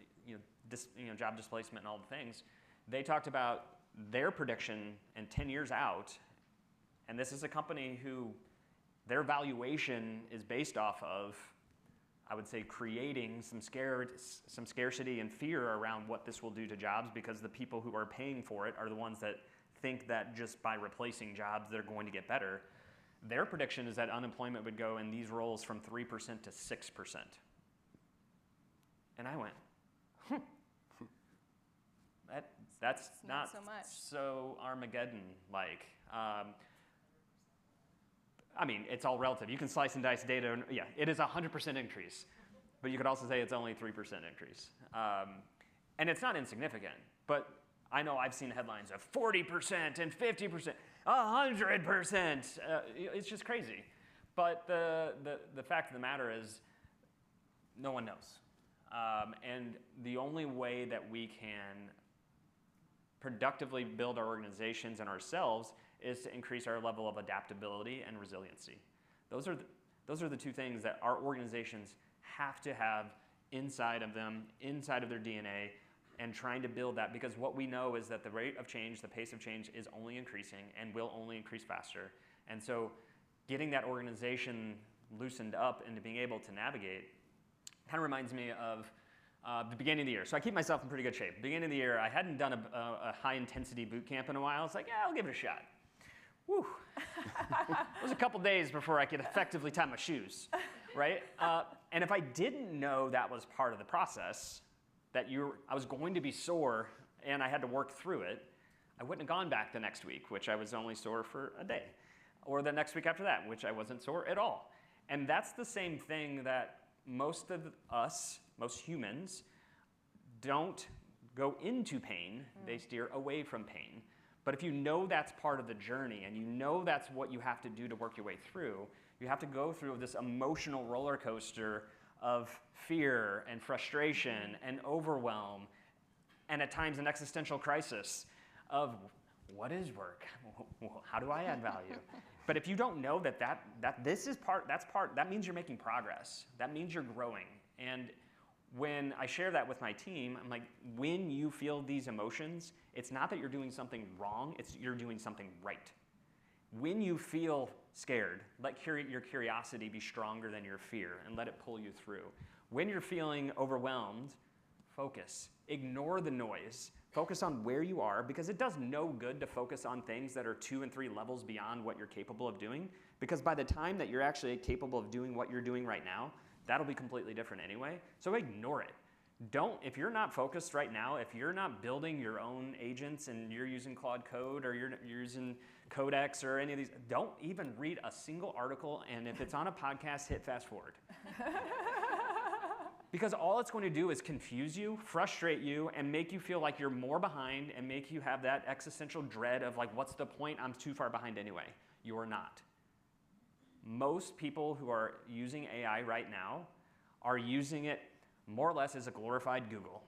job displacement and all the things. They talked about their prediction in 10 years out, and this is a company who their valuation is based off of, I would say, creating some scarcity and fear around what this will do to jobs, because the people who are paying for it are the ones that think that just by replacing jobs they're going to get better. Their prediction is that unemployment would go in these roles from 3% to 6%. And I went, that's not so much. so Armageddon-like. I mean, it's all relative. You can slice and dice data. And, yeah, it is a 100% increase. But you could also say it's only 3% increase. And it's not insignificant. But I know I've seen headlines of 40% and 50%, 100%. It's just crazy. But the fact of the matter is, no one knows. And the only way that we can productively build our organizations and ourselves is to increase our level of adaptability and resiliency. Those are the two things that our organizations have to have inside of them, inside of their DNA, and trying to build that, because what we know is that the rate of change, the pace of change is only increasing and will only increase faster. And so getting that organization loosened up into being able to navigate kind of reminds me of the beginning of the year. So I keep myself in pretty good shape. Beginning of the year, I hadn't done a high-intensity boot camp in a while. It's like, yeah, I'll give it a shot. Whew. It was a couple days before I could effectively tie my shoes, right? And if I didn't know that was part of the process, that I was going to be sore and I had to work through it, I wouldn't have gone back the next week, which I was only sore for a day. Or the next week after that, which I wasn't sore at all. And that's the same thing that most of us, most humans, don't go into pain, they steer away from pain. But if you know that's part of the journey and you know that's what you have to do to work your way through, you have to go through this emotional roller coaster of fear and frustration and overwhelm, and at times an existential crisis of what is work? How do I add value? But if you don't know that this is that means you're making progress. That means you're growing. And when I share that with my team, I'm like, when you feel these emotions, it's not that you're doing something wrong, it's you're doing something right. When you feel scared, let your curiosity be stronger than your fear and let it pull you through. When you're feeling overwhelmed, focus. Ignore the noise. Focus on where you are, because it does no good to focus on things that are 2 and 3 levels beyond what you're capable of doing, because by the time that you're actually capable of doing what you're doing right now, that'll be completely different anyway. So ignore it. If you're not focused right now, if you're not building your own agents and you're using Claude Code or you're using Codex or any of these, don't even read a single article, and if it's on a podcast, hit fast forward. Because all it's going to do is confuse you, frustrate you, and make you feel like you're more behind and make you have that existential dread of like, what's the point? I'm too far behind anyway. You are not. Most people who are using AI right now are using it more or less as a glorified Google.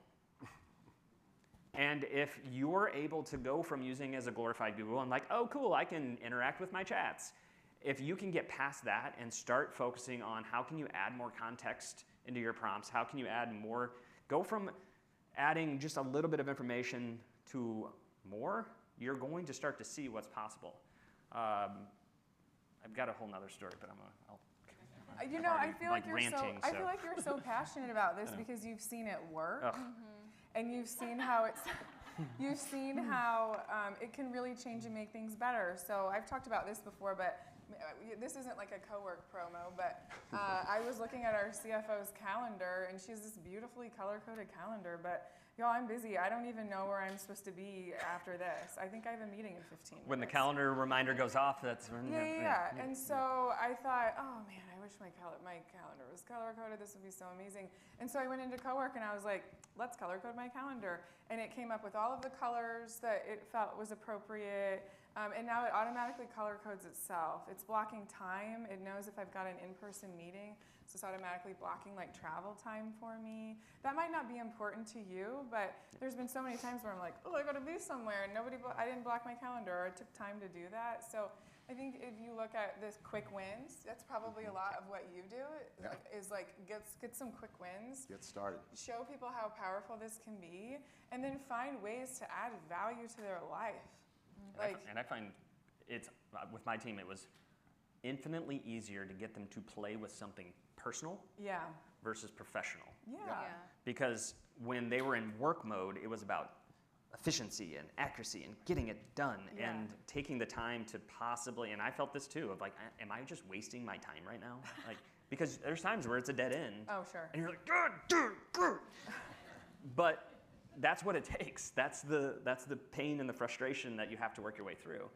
And if you're able to go from using it as a glorified Google and like, oh, cool, I can interact with my chats. If you can get past that and start focusing on how can you add more context into your prompts, how can you add more, go from adding just a little bit of information to more, you're going to start to see what's possible. I've got a whole nother story, but I feel like you're so passionate about this because you've seen it work, and you've seen how it can really change and make things better. So I've talked about this before, but this isn't like a co-work promo, but I was looking at our CFO's calendar, and she has this beautifully color-coded calendar, but y'all, I'm busy. I don't even know where I'm supposed to be after this. I think I have a meeting in 15 minutes. When the calendar reminder goes off, that's when... Yeah. And so I thought, oh man, I wish my calendar was color-coded. This would be so amazing. And so I went into co-work and I was like, let's color-code my calendar. And it came up with all of the colors that it felt was appropriate. And now it automatically color codes itself. It's blocking time. It knows if I've got an in-person meeting, so it's automatically blocking like travel time for me. That might not be important to you, but there's been so many times where I'm like, oh, I gotta be somewhere, and I didn't block my calendar, or it took time to do that. So I think if you look at this quick wins, that's probably a lot of what you do, is like get some quick wins. Get started. Show people how powerful this can be, and then find ways to add value to their life. And I find it's, with my team, it was infinitely easier to get them to play with something personal versus professional. Yeah. Because when they were in work mode, it was about efficiency and accuracy and getting it done and taking the time to possibly, and I felt this too, of like, am I just wasting my time right now? Like, because there's times where it's a dead end. Oh, sure. And you're like, good. But that's what it takes. That's the pain and the frustration that you have to work your way through.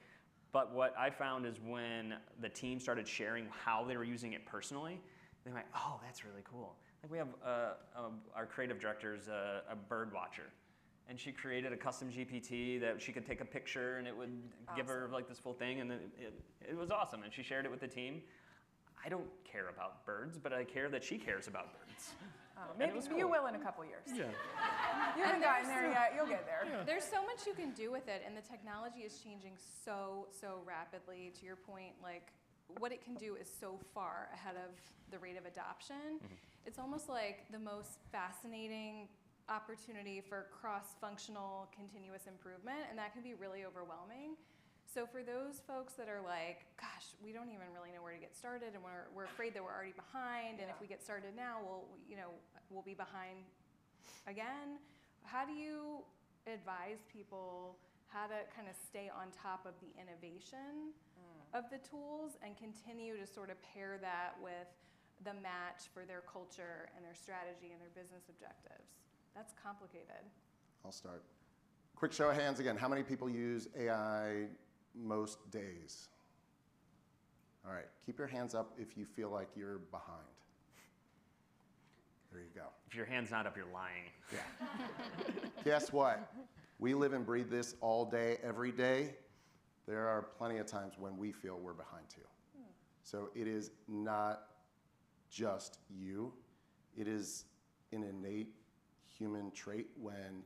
But what I found is when the team started sharing how they were using it personally, they're like, oh, that's really cool. Like we have our creative director's a bird watcher. And she created a custom GPT that she could take a picture and it would give her like this full thing, and it was awesome. And she shared it with the team. I don't care about birds, but I care that she cares about birds. Maybe cool. you will in a couple years. Yeah. You haven't gotten there yet. You'll get there. Yeah. There's so much you can do with it, and the technology is changing so rapidly. To your point, like what it can do is so far ahead of the rate of adoption. It's almost like the most fascinating opportunity for cross-functional continuous improvement, and that can be really overwhelming. So for those folks that are like, gosh, we don't even really know where to get started, and we're afraid that we're already behind, and if we get started now, we'll be behind again. How do you advise people how to kind of stay on top of the innovation of the tools and continue to sort of pair that with the match for their culture and their strategy and their business objectives? That's complicated. I'll start. Quick show of hands again. How many people use AI most days? All right, keep your hands up if you feel like you're behind. There you go. If your hand's not up, you're lying. Yeah. Guess what? We live and breathe this all day, every day. There are plenty of times when we feel we're behind too. So it is not just you. It is an innate human trait. When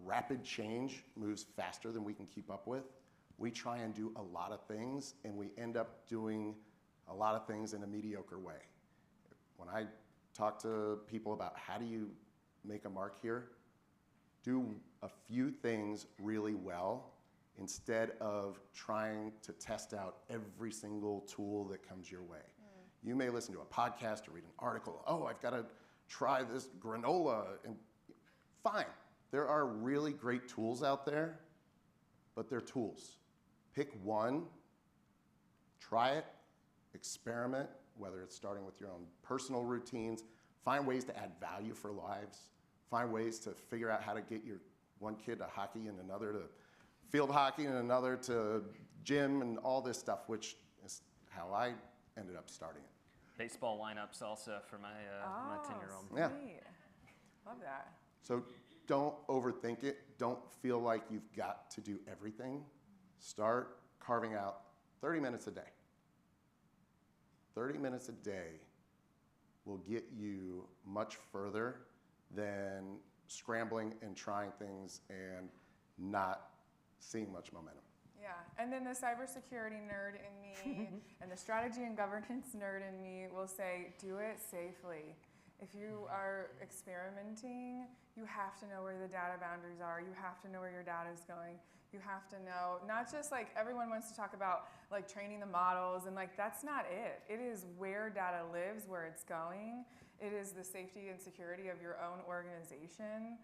rapid change moves faster than we can keep up with, we try and do a lot of things, and we end up doing a lot of things in a mediocre way. When I talk to people about how do you make a mark here, do a few things really well instead of trying to test out every single tool that comes your way. You may listen to a podcast or read an article. Oh, I've got to try this granola. And fine, there are really great tools out there, but they're tools. Pick one, try it, experiment, whether it's starting with your own personal routines, find ways to add value for lives, find ways to figure out how to get your one kid to hockey and another to field hockey and another to gym and all this stuff, which is how I ended up starting it. Baseball lineup salsa for my 10-year-old. Yeah. Love that. So don't overthink it. Don't feel like you've got to do everything. Start carving out 30 minutes a day. 30 minutes a day will get you much further than scrambling and trying things and not seeing much momentum. Yeah, and then the cybersecurity nerd in me and the strategy and governance nerd in me will say, do it safely. If you are experimenting, you have to know where the data boundaries are. You have to know where your data is going. You have to know, not just like everyone wants to talk about like training the models and like that's not it. It is where data lives, where it's going. It is the safety and security of your own organization.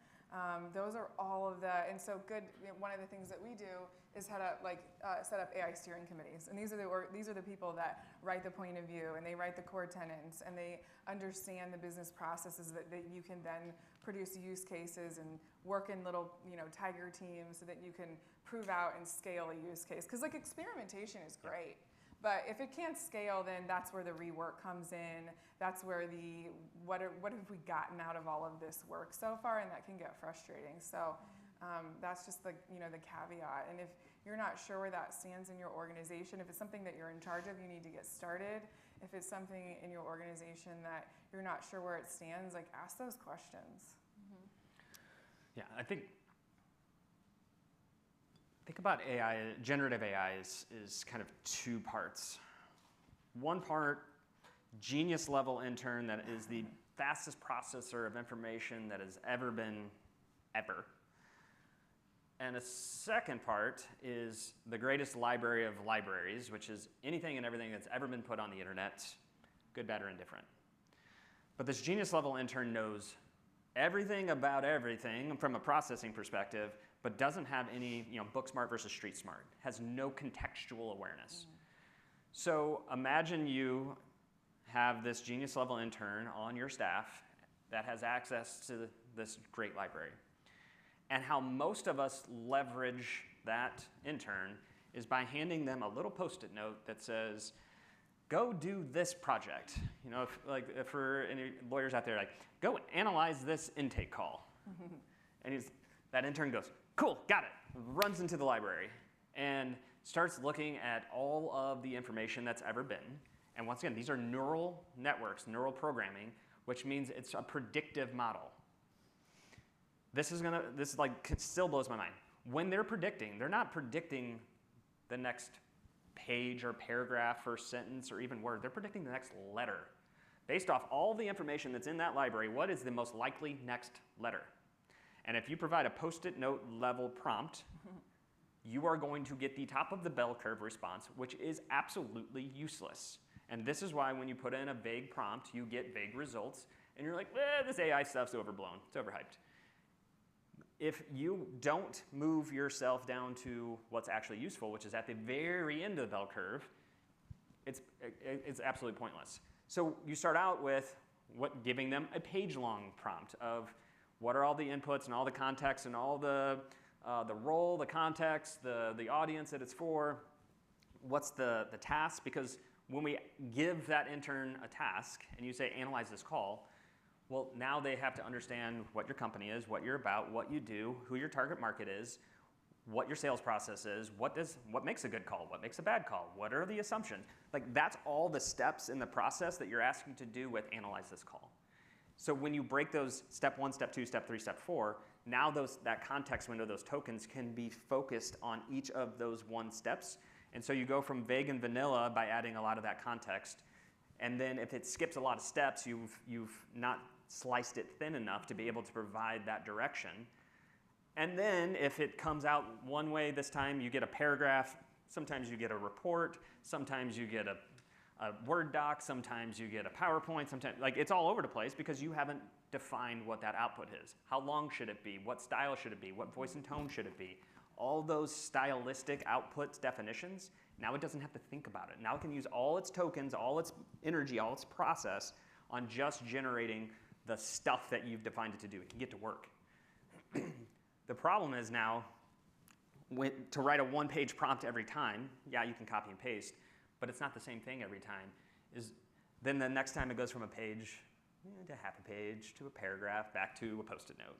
Those are all of the, and so good, one of the things that we do is set up AI steering committees. And these are the people that write the point of view and they write the core tenets and they understand the business processes that you can then produce use cases and work in little, tiger teams so that you can prove out and scale a use case. Because like experimentation is great. But if it can't scale, then that's where the rework comes in. That's where the, what have we gotten out of all of this work so far? And that can get frustrating. So that's just the caveat. And if you're not sure where that stands in your organization, if it's something that you're in charge of, you need to get started. If it's something in your organization that you're not sure where it stands, like ask those questions. Yeah, I think about AI, generative AI is kind of two parts. One part, genius level intern that is the fastest processor of information that has ever been, ever. And a second part is the greatest library of libraries, which is anything and everything that's ever been put on the internet, good, bad, or indifferent. But this genius level intern knows everything about everything from a processing perspective, but doesn't have any, book smart versus street smart, has no contextual awareness. So imagine you have this genius level intern on your staff that has access to this great library. And how most of us leverage that intern is by handing them a little Post-it note that says, go do this project. If for any lawyers out there, like, go analyze this intake call. And that intern goes, cool, got it, runs into the library and starts looking at all of the information that's ever been. And once again, these are neural networks, neural programming, which means it's a predictive model. This still blows my mind. When they're predicting, they're not predicting the next page or paragraph or sentence or even word. They're predicting the next letter. Based off all the information that's in that library, what is the most likely next letter? And if you provide a Post-it note level prompt, you are going to get the top of the bell curve response, which is absolutely useless. And this is why when you put in a vague prompt, you get vague results. And you're like, this AI stuff's overblown. It's overhyped. If you don't move yourself down to what's actually useful, which is at the very end of the bell curve, it's absolutely pointless. So you start out with giving them a page-long prompt of what are all the inputs and all the context and all the role, the context, the audience that it's for, what's the task, because when we give that intern a task and you say analyze this call, well, now they have to understand what your company is, what you're about, what you do, who your target market is, what your sales process is, what makes a good call, what makes a bad call, what are the assumptions. Like, that's all the steps in the process that you're asking to do with analyze this call. So when you break those step 1, step 2, step 3, step 4, now that context window, those tokens can be focused on each of those 1 steps. And so you go from vague and vanilla by adding a lot of that context. And then if it skips a lot of steps, you've not sliced it thin enough to be able to provide that direction. And then if it comes out one way this time, you get a paragraph, sometimes you get a report, sometimes you get a Word doc, sometimes you get a PowerPoint, sometimes, it's all over the place because you haven't defined what that output is. How long should it be? What style should it be? What voice and tone should it be? All those stylistic outputs definitions, now it doesn't have to think about it. Now it can use all its tokens, all its energy, all its process on just generating the stuff that you've defined it to do. It can get to work. The problem is now, to write a 1-page prompt every time, yeah, you can copy and paste, but it's not the same thing every time. Then the next time it goes from a page to half a page to a paragraph back to a Post-it note,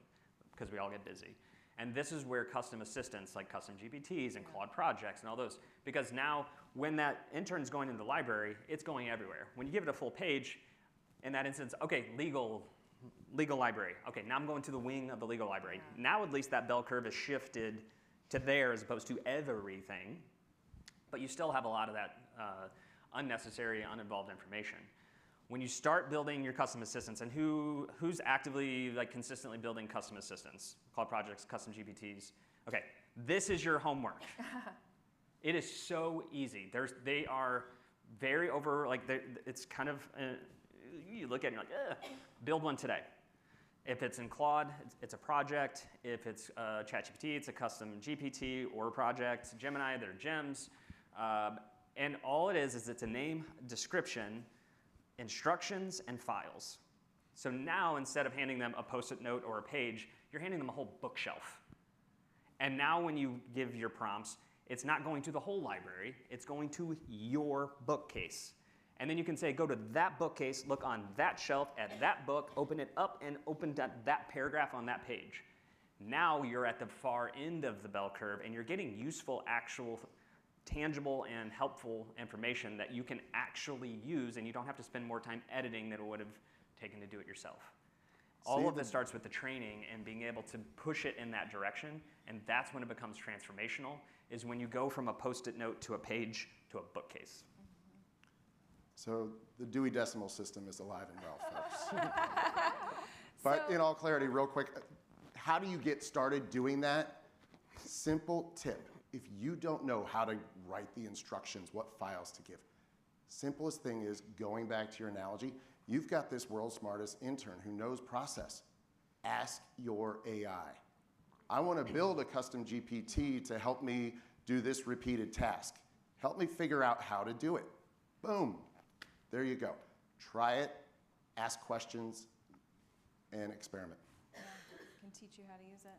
because we all get busy. And this is where custom assistants like custom GPTs and Claude projects and all those, because now when that intern's going in the library, it's going everywhere. When you give it a full page, in that instance, okay, legal library. Okay, now I'm going to the wing of the legal library. Now at least that bell curve is shifted to there as opposed to everything, but you still have a lot of that unnecessary, uninvolved information. When you start building your custom assistants, and who's actively consistently building custom assistants, Claude projects, custom GPTs, okay, this is your homework. It is so easy. They are very it's kind of, you look at it and you're like, build one today. If it's in Claude, it's a project. If it's ChatGPT, it's a custom GPT or project. Gemini, they're gems. And all it is it's a name, description, instructions, and files. So now instead of handing them a Post-it note or a page, you're handing them a whole bookshelf. And now when you give your prompts, it's not going to the whole library, it's going to your bookcase. And then you can say, go to that bookcase, look on that shelf at that book, open it up, and open that paragraph on that page. Now you're at the far end of the bell curve, and you're getting useful, actual, tangible, and helpful information that you can actually use, and you don't have to spend more time editing than it would have taken to do it yourself. All of this starts with the training and being able to push it in that direction, and that's when it becomes transformational, is when you go from a Post-it note to a page to a bookcase. So the Dewey Decimal System is alive and well, folks. But in all clarity, real quick, how do you get started doing that? Simple tip. If you don't know how to write the instructions, what files to give, simplest thing is, going back to your analogy, you've got this world's smartest intern who knows process. Ask your AI. I want to build a custom GPT to help me do this repeated task. Help me figure out how to do it. Boom. There you go. Try it, ask questions, and experiment. Can teach you how to use it.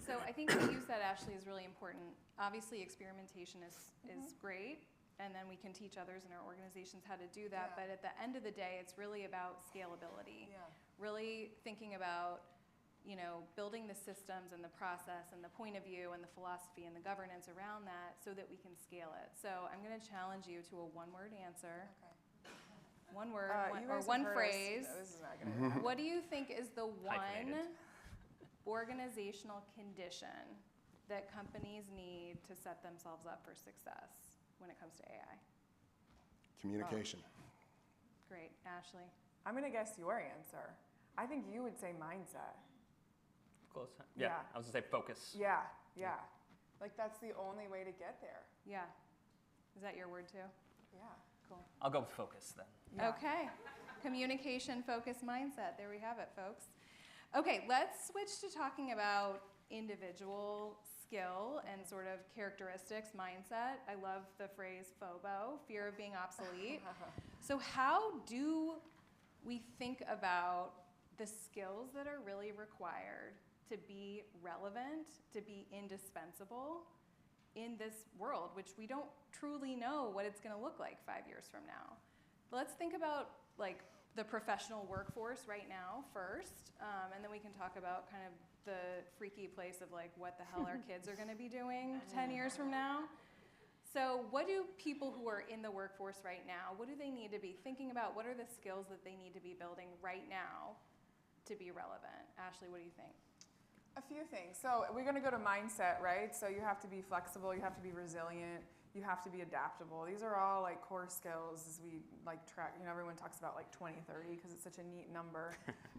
So I think to use that, Ashley, is really important. Obviously, experimentation is great, and then we can teach others in our organizations how to do that. But at the end of the day, it's really about scalability. Really thinking about, building the systems and the process and the point of view and the philosophy and the governance around that so that we can scale it. So I'm going to challenge you to a one-word answer. Okay. One word You or guys one have heard phrase. us. No, this is not gonna What do you think is the one Hyphenated. organizational condition that companies need to set themselves up for success when it comes to AI? Communication. Great. Ashley? I'm gonna guess your answer. I think you would say mindset. Close. Yeah. I was gonna say focus. Yeah. Like that's the only way to get there. Yeah. Is that your word too? Yeah. Cool. I'll go with focus then. Yeah. Okay. Communication, focus, mindset. There we have it, folks. Okay, let's switch to talking about individual skill and sort of characteristics, mindset. I love the phrase FOBO, fear of being obsolete. So how do we think about the skills that are really required to be relevant, to be indispensable in this world, which we don't truly know what it's going to look like 5 years from now? Let's think about like the professional workforce right now first, and then we can talk about kind of the freaky place of like what the hell our kids are going to be doing 10 years from now. So what do people who are in the workforce right now, what do they need to be thinking about? What are the skills that they need to be building right now to be relevant? Ashley, what do you think? A few things. So we're going to go to mindset, right? So you have to be flexible, you have to be resilient, you have to be adaptable. These are all like core skills as we like track, everyone talks about like 2030 because it's such a neat number.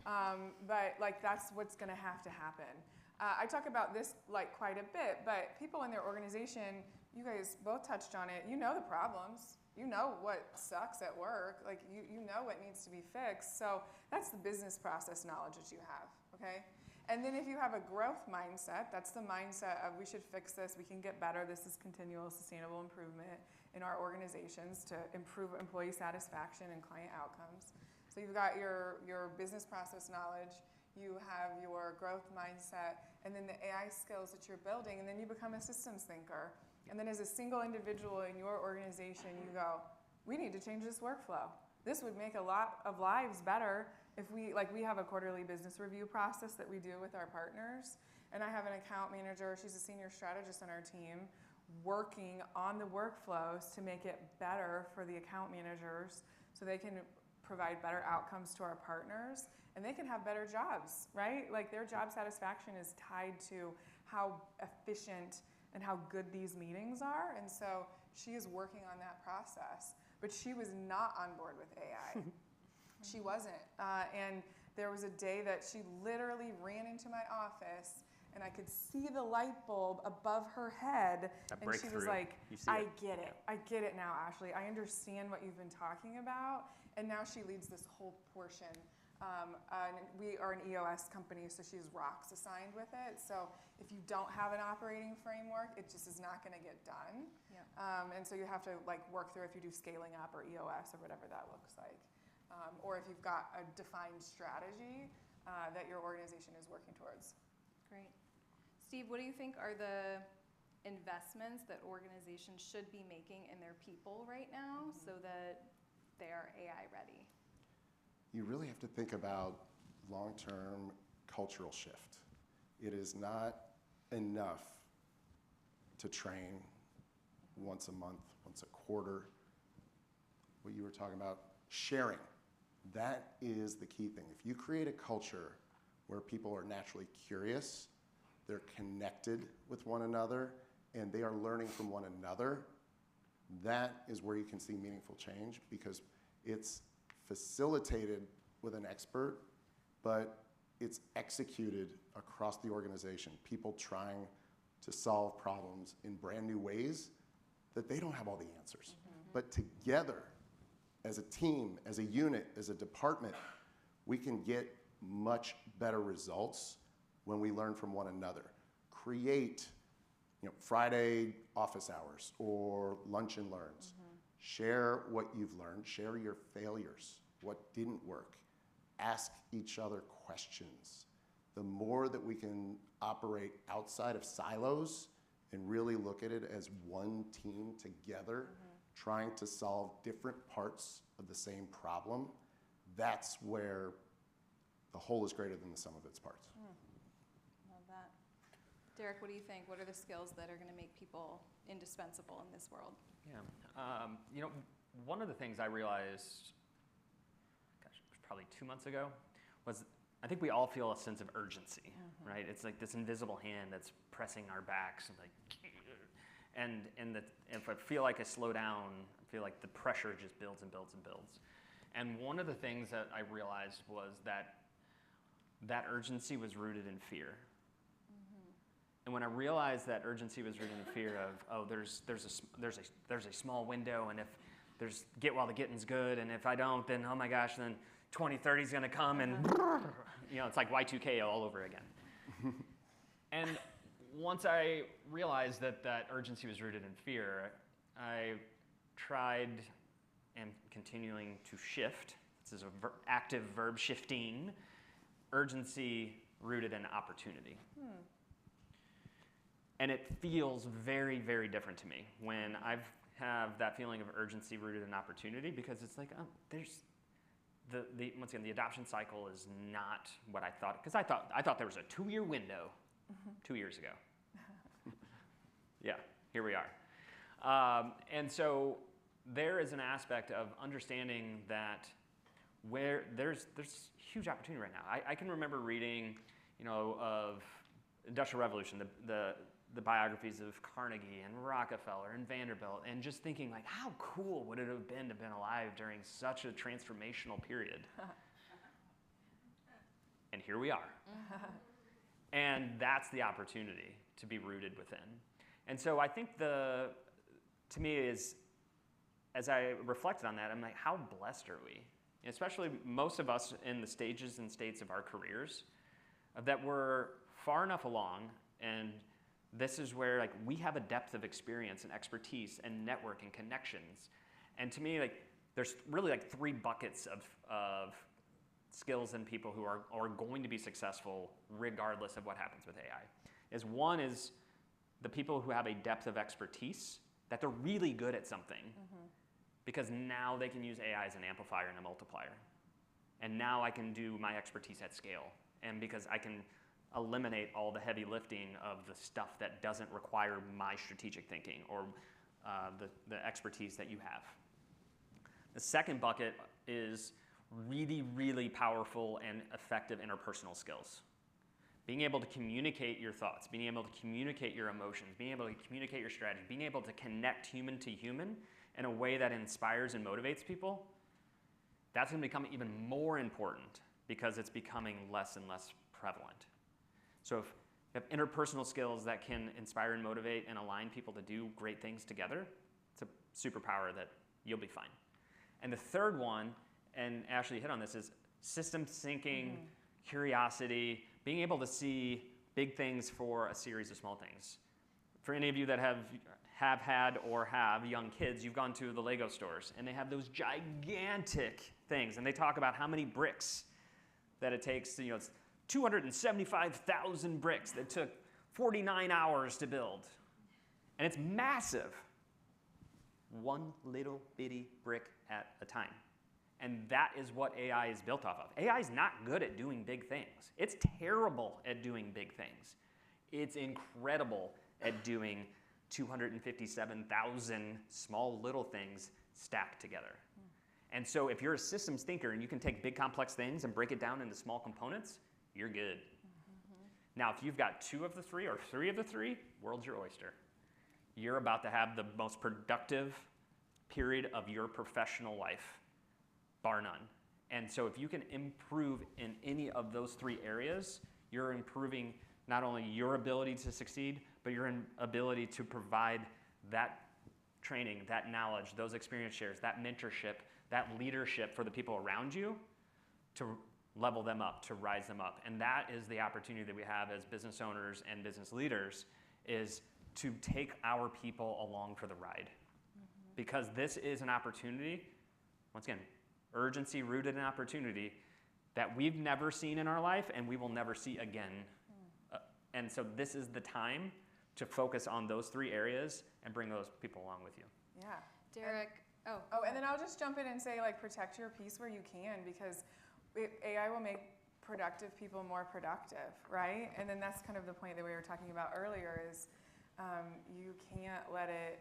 But like that's what's going to happen. I talk about this like quite a bit, but people in their organization, you guys both touched on it, you know the problems. You know what sucks at work. Like you know what needs to be fixed. So that's the business process knowledge that you have, okay? And then if you have a growth mindset, that's the mindset of we should fix this, we can get better, this is continual sustainable improvement in our organizations to improve employee satisfaction and client outcomes. So you've got your business process knowledge, you have your growth mindset, and then the AI skills that you're building, and then you become a systems thinker. And then as a single individual in your organization, you go, we need to change this workflow. This would make a lot of lives better if we have a quarterly business review process that we do with our partners. And I have an account manager, she's a senior strategist on our team, working on the workflows to make it better for the account managers so they can provide better outcomes to our partners and they can have better jobs, right? Like their job satisfaction is tied to how efficient and how good these meetings are. And so she is working on that process. But she was not on board with AI. She wasn't. And there was a day that she literally ran into my office and I could see the light bulb above her head. That and she was breakthrough. like, You see I it. get it. I get it now, Ashley. I understand what you've been talking about. And now she leads this whole portion. And we are an EOS company, so she has rocks assigned with it. So if you don't have an operating framework, it just is not going to get done. Yeah. And so you have to like work through if you do scaling up or EOS or whatever that looks like. Or if you've got a defined strategy that your organization is working towards. Great. Steve, what do you think are the investments that organizations should be making in their people right now so that they are AI ready? You really have to think about long-term cultural shift. It is not enough to train once a month, once a quarter. What you were talking about, sharing. That is the key thing. If you create a culture where people are naturally curious, they're connected with one another, and they are learning from one another, that is where you can see meaningful change because it's facilitated with an expert, but it's executed across the organization. People trying to solve problems in brand new ways that they don't have all the answers. But together, as a team, as a unit, as a department, we can get much better results when we learn from one another. create, Friday office hours or lunch and learns. Share what you've learned, share your failures, what didn't work. Ask each other questions. The more that we can operate outside of silos and really look at it as one team together, trying to solve different parts of the same problem, that's where the whole is greater than the sum of its parts. Love that. Derek, what do you think? What are the skills that are going to make people indispensable in this world? Yeah. One of the things I realized, gosh, it was probably 2 months ago, was I think we all feel a sense of urgency, right? It's like this invisible hand that's pressing our backs, and if I feel like I slow down, I feel like the pressure just builds and builds and builds. And one of the things that I realized was that urgency was rooted in fear. And when I realized that urgency was rooted in fear of, there's a small window, and if get while the getting's good, and if I don't, then oh my gosh, then 2030 is going to come, and it's like Y2K all over again. And once I realized that urgency was rooted in fear, I tried and continuing to shift. This is an active verb, shifting. Urgency rooted in opportunity. And it feels very, very different to me when I have that feeling of urgency rooted in opportunity, because it's like, there's once again, the adoption cycle is not what I thought, because I thought there was a 2-year window 2 years ago. Yeah, here we are. And so there is an aspect of understanding that where there's huge opportunity right now. I can remember reading, of Industrial Revolution, the biographies of Carnegie and Rockefeller and Vanderbilt, and just thinking like, how cool would it have been to have been alive during such a transformational period? And here we are. And that's the opportunity to be rooted within. And so I think to me is, as I reflected on that, I'm like, how blessed are we? Especially most of us in the stages and states of our careers, that we're far enough along, and this is where we have a depth of experience and expertise and network and connections. And to me, there's really 3 buckets of skills and people who are going to be successful regardless of what happens with AI. One is the people who have a depth of expertise, that they're really good at something, because now they can use AI as an amplifier and a multiplier. And now I can do my expertise at scale. And because I can eliminate all the heavy lifting of the stuff that doesn't require my strategic thinking or the expertise that you have. The second bucket is really, really powerful and effective interpersonal skills. Being able to communicate your thoughts, being able to communicate your emotions, being able to communicate your strategy, being able to connect human to human in a way that inspires and motivates people, that's going to become even more important because it's becoming less and less prevalent. So if you have interpersonal skills that can inspire and motivate and align people to do great things together, it's a superpower that you'll be fine. And the third one, and Ashley hit on this, is systems thinking, curiosity, being able to see big things for a series of small things. For any of you that have had or have young kids, you've gone to the Lego stores, and they have those gigantic things, and they talk about how many bricks that it takes. It's 275,000 bricks that took 49 hours to build. And it's massive. One little bitty brick at a time. And that is what AI is built off of. AI is not good at doing big things. It's terrible at doing big things. It's incredible at doing 257,000 small little things stacked together. And so if you're a systems thinker and you can take big complex things and break it down into small components, you're good. Now, if you've got 2 of the 3 or 3 of the 3, world's your oyster. You're about to have the most productive period of your professional life, bar none. And so if you can improve in any of those 3 areas, you're improving not only your ability to succeed, but your ability to provide that training, that knowledge, those experience shares, that mentorship, that leadership for the people around you to level them up, to rise them up. And that is the opportunity that we have as business owners and business leaders, is to take our people along for the ride. Because this is an opportunity, once again, urgency rooted in opportunity, that we've never seen in our life and we will never see again. And so this is the time to focus on those 3 areas and bring those people along with you. Yeah. Derek, And then I'll just jump in and say, like, protect your peace where you can, because AI will make productive people more productive, right? And then that's kind of the point that we were talking about earlier is you can't let it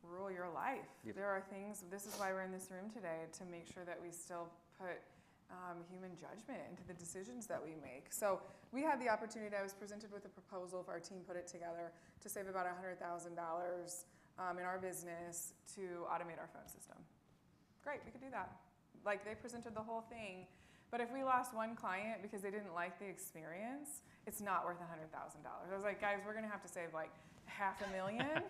rule your life. Yep. There are things, this is why we're in this room today, to make sure that we still put human judgment into the decisions that we make. So we had the opportunity, I was presented with a proposal, if our team put it together, to save about $100,000 in our business to automate our phone system. Great, we could do that. Like, they presented the whole thing, but if we lost one client because they didn't like the experience, it's not worth $100,000. I was like, guys, we're gonna have to save like $500,000.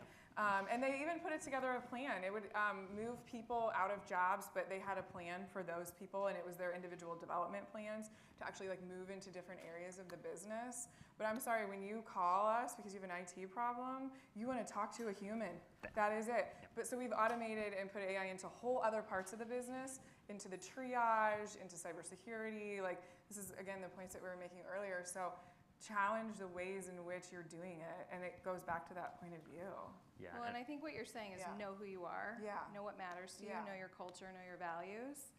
And they even put it together a plan. It would move people out of jobs, but they had a plan for those people, and it was their individual development plans to actually like move into different areas of the business. But I'm sorry, when you call us because you have an IT problem, you want to talk to a human. That is it. But so we've automated and put AI into whole other parts of the business, into the triage, into cybersecurity. Like, this is, again, the points that we were making earlier. So challenge the ways in which you're doing it, and it goes back to that point of view. Yeah. well, and I think what you're saying is know who you are, know what matters to you, know your culture, know your values,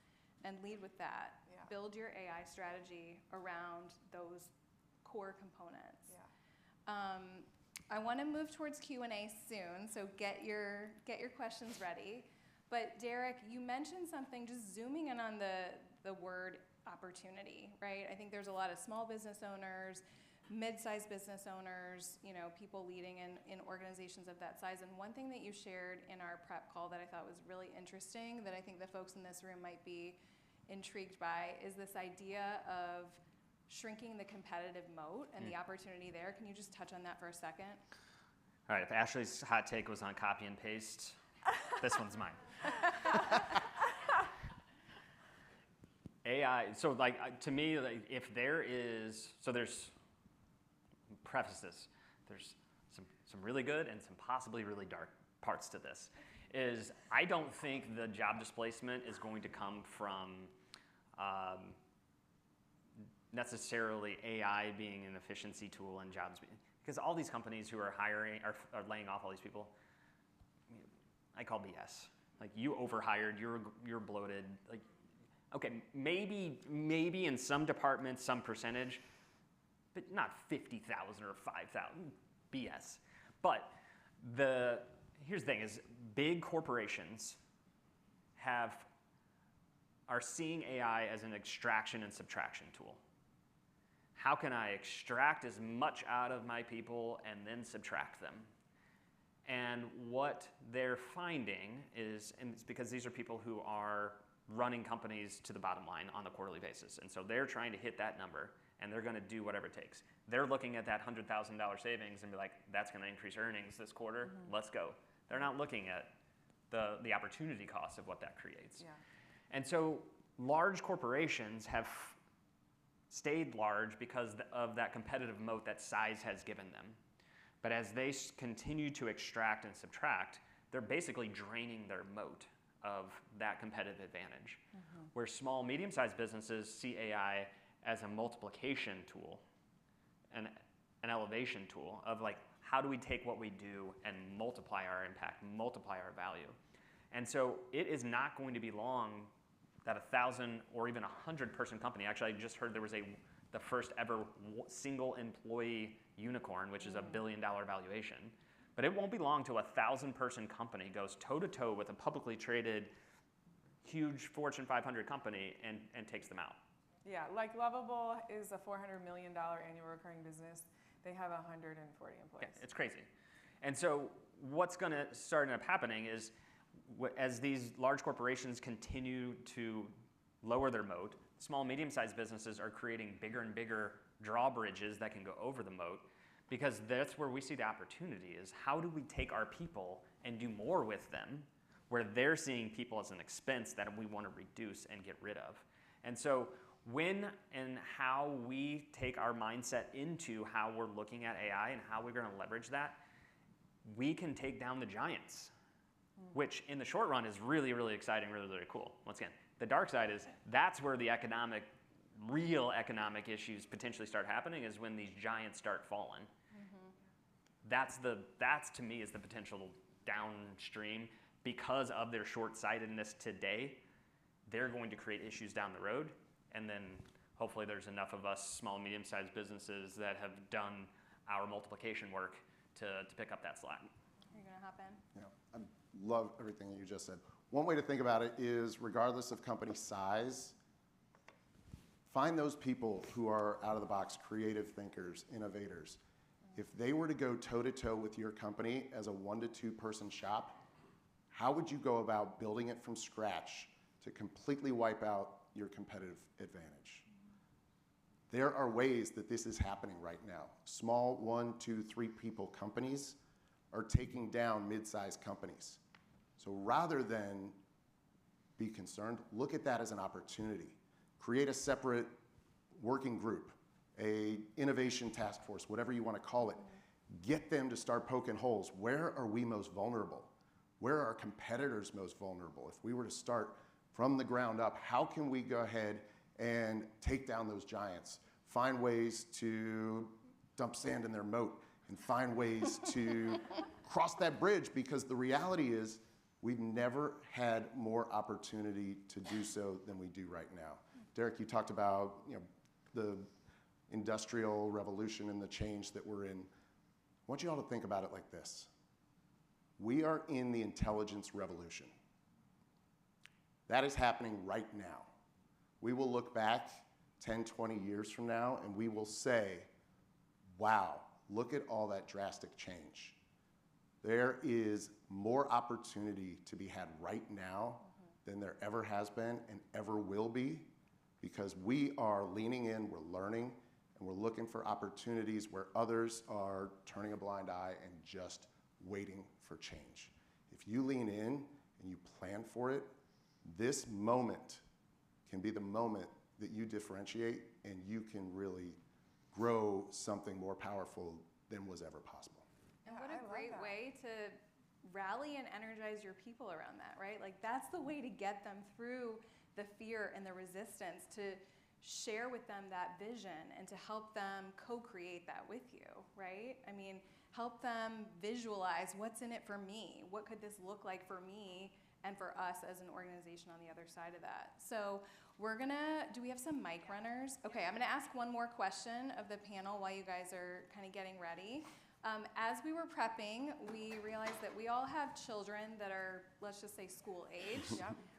and lead with that. Yeah. Build your AI strategy around those core components. I want to move towards Q&A soon, so get your questions ready. But Derek, you mentioned something, just zooming in on the word opportunity, right? I think there's a lot of small business owners, mid-sized business owners, you know, people leading in organizations of that size. And one thing that you shared in our prep call that I thought was really interesting, that I think the folks in this room might be intrigued by, is this idea of shrinking the competitive moat and the opportunity there. Can you just touch on that for a second? All right, if Ashley's hot take was on copy and paste, this one's mine. AI, so like to me, like, if there is, so there's, preface this, there's some really good and some possibly really dark parts to this, is I don't think the job displacement is going to come from necessarily AI being an efficiency tool and jobs, because all these companies who are hiring, are laying off all these people, I call BS. Like, you overhired, you're bloated. Like, okay, maybe in some departments, some percentage, but not 50,000 or 5,000. BS. But here's the thing: is big corporations are seeing AI as an extraction and subtraction tool. How can I extract as much out of my people and then subtract them? And what they're finding is, and it's because these are people who are running companies to the bottom line on a quarterly basis. And so they're trying to hit that number, and they're going to do whatever it takes. They're looking at that $100,000 savings and be like, that's going to increase earnings this quarter. Let's go. They're not looking at the opportunity cost of what that creates. Yeah. And so large corporations have stayed large because of that competitive moat that size has given them. But as they continue to extract and subtract, they're basically draining their moat of that competitive advantage. Where small, medium-sized businesses see AI as a multiplication tool, an elevation tool of like, how do we take what we do and multiply our impact, multiply our value? And so it is not going to be long that 1,000 or even 100-person company, actually I just heard there was the first ever single employee unicorn, which is $1 billion valuation. But it won't be long till a 1,000-person company goes toe-to-toe with a publicly traded, huge Fortune 500 company and takes them out. Yeah, like Lovable is a $400 million annual recurring business. They have 140 employees. Yeah, it's crazy. And so what's going to start up happening is, as these large corporations continue to lower their moat, small, medium-sized businesses are creating bigger and bigger drawbridges that can go over the moat, because that's where we see the opportunity is, how do we take our people and do more with them, where they're seeing people as an expense that we want to reduce and get rid of. And so when and how we take our mindset into how we're looking at AI and how we're going to leverage that, we can take down the giants, which in the short run is really, really exciting, really, really cool. Once again, the dark side is that's where the real economic issues potentially start happening, is when these giants start falling. That's to me is the potential downstream. Because of their short-sightedness today, they're going to create issues down the road. And then hopefully there's enough of us small, medium-sized businesses that have done our multiplication work to pick up that slack. Are you going to hop in? Yeah, I love everything you just said. One way to think about it is, regardless of company size, find those people who are out-of-the-box creative thinkers, innovators. If they were to go toe-to-toe with your company as a 1 to 2 person shop, how would you go about building it from scratch to completely wipe out your competitive advantage? There are ways that this is happening right now. Small 1, 2, 3 people companies are taking down mid-sized companies. So rather than be concerned, look at that as an opportunity. Create a separate working group, a innovation task force, whatever you want to call it. Get them to start poking holes. Where are we most vulnerable? Where are our competitors most vulnerable? If we were to start from the ground up, how can we go ahead and take down those giants? Find ways to dump sand in their moat and find ways to cross that bridge, because the reality is we've never had more opportunity to do so than we do right now. Derek, you talked about the industrial revolution and the change that we're in. I want you all to think about it like this. We are in the intelligence revolution. That is happening right now. We will look back 10, 20 years from now, and we will say, wow, look at all that drastic change. There is more opportunity to be had right now than there ever has been and ever will be, because we are leaning in, we're learning, and we're looking for opportunities where others are turning a blind eye and just waiting for change. If you lean in and you plan for it, this moment can be the moment that you differentiate, and you can really grow something more powerful than was ever possible. And what a great way to rally and energize your people around that, right? Like, that's the way to get them through the fear and the resistance, to share with them that vision and to help them co-create that with you, right? I mean, help them visualize what's in it for me. What could this look like for me and for us as an organization on the other side of that? So do we have some mic runners? Okay, I'm gonna ask one more question of the panel while you guys are kind of getting ready. As we were prepping, we realized that we all have children that are, let's just say, school age,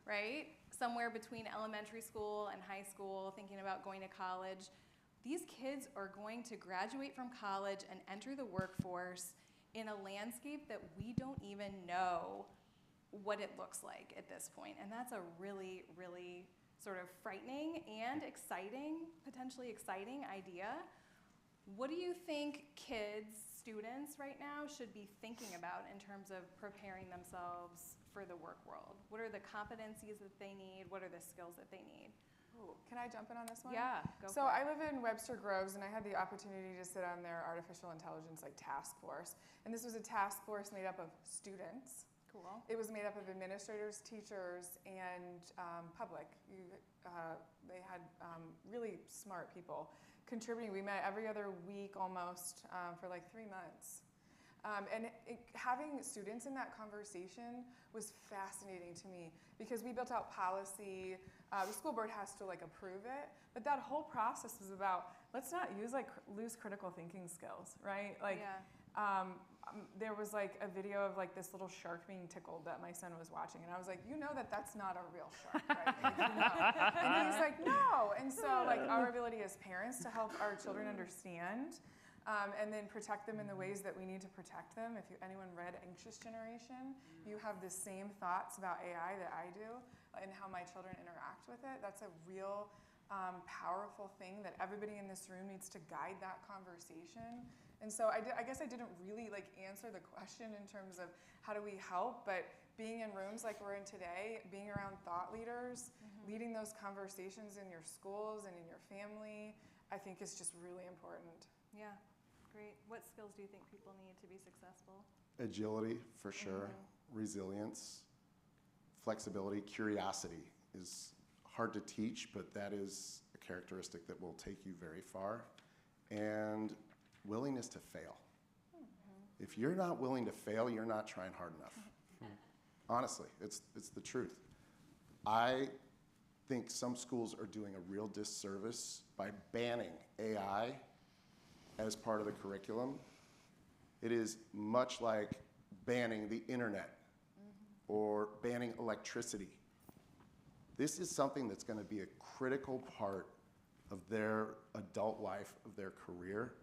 right? Somewhere between elementary school and high school, thinking about going to college. These kids are going to graduate from college and enter the workforce in a landscape that we don't even know what it looks like at this point. And that's a really, really sort of frightening and exciting, potentially exciting idea. What do you think kids, students right now should be thinking about in terms of preparing themselves for the work world? What are the competencies that they need? What are the skills that they need? Ooh, can I jump in on this one? Yeah, go So for it. I live in Webster Groves, and I had the opportunity to sit on their artificial intelligence task force. And this was a task force made up of students. Cool. It was made up of administrators, teachers, and public. They had really smart people contributing. We met every other week almost for like 3 months. Having students in that conversation was fascinating to me, because we built out policy. The school board has to approve it, but that whole process was about, let's not lose critical thinking skills, right? There was a video of this little shark being tickled that my son was watching, and I was like, that's not a real shark, right? And he's like, no. And so our ability as parents to help our children understand, and then protect them in the ways that we need to protect them. If anyone read Anxious Generation, you have the same thoughts about AI that I do and how my children interact with it. That's a real powerful thing that everybody in this room needs to guide that conversation And so I guess I didn't really like answer the question in terms of how do we help, but being in rooms like we're in today, being around thought leaders, leading those conversations in your schools and in your family, I think is just really important. Yeah, great. What skills do you think people need to be successful? Agility, for sure. Resilience, flexibility, curiosity is hard to teach, but that is a characteristic that will take you very far. And willingness to fail. If you're not willing to fail, you're not trying hard enough. Honestly, it's the truth. I think some schools are doing a real disservice by banning AI as part of the curriculum. It is much like banning the internet or banning electricity. This is something that's going to be a critical part of their adult life, of their career.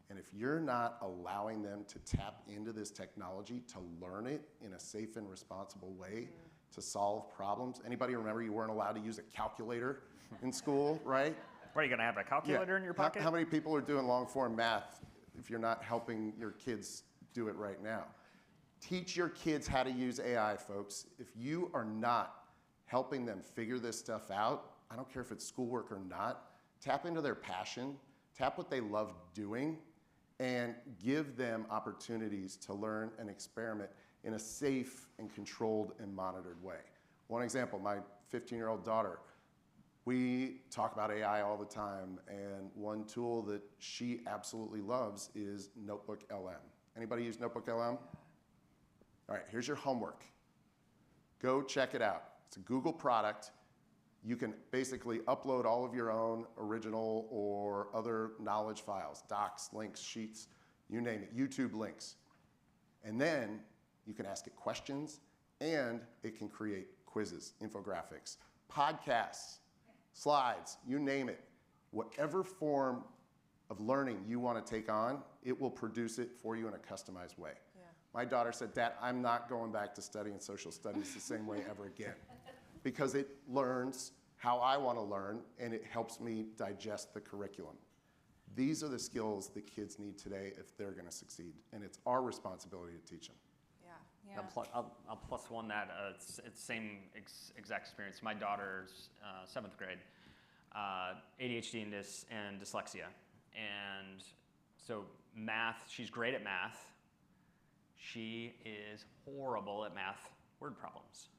And if you're not allowing them to tap into this technology, to learn it in a safe and responsible way, to solve problems. Anybody remember you weren't allowed to use a calculator in school, right? What, are you going to have a calculator in your pocket? How many people are doing long form math if you're not helping your kids do it right now? Teach your kids how to use AI, folks. If you are not helping them figure this stuff out, I don't care if it's schoolwork or not, tap into their passion, tap what they love doing, and give them opportunities to learn and experiment in a safe and controlled and monitored way. One example, my 15-year-old daughter, we talk about AI all the time, and one tool that she absolutely loves is Notebook LM. Anybody use Notebook LM? All right, here's your homework. Go check it out. It's a Google product. You can basically upload all of your own original or other knowledge files, docs, links, sheets, you name it, YouTube links. And then you can ask it questions, and it can create quizzes, infographics, podcasts, slides, you name it. Whatever form of learning you want to take on, it will produce it for you in a customized way. Yeah. My daughter said, "Dad, I'm not going back to studying social studies the same way ever again." Because it learns how I want to learn, and it helps me digest the curriculum. These are the skills that kids need today if they're going to succeed, and it's our responsibility to teach them. Yeah. I'll plus one that it's same exact experience. My daughter's 7th grade, ADHD and dyslexia, and so math. She's great at math. She is horrible at math word problems.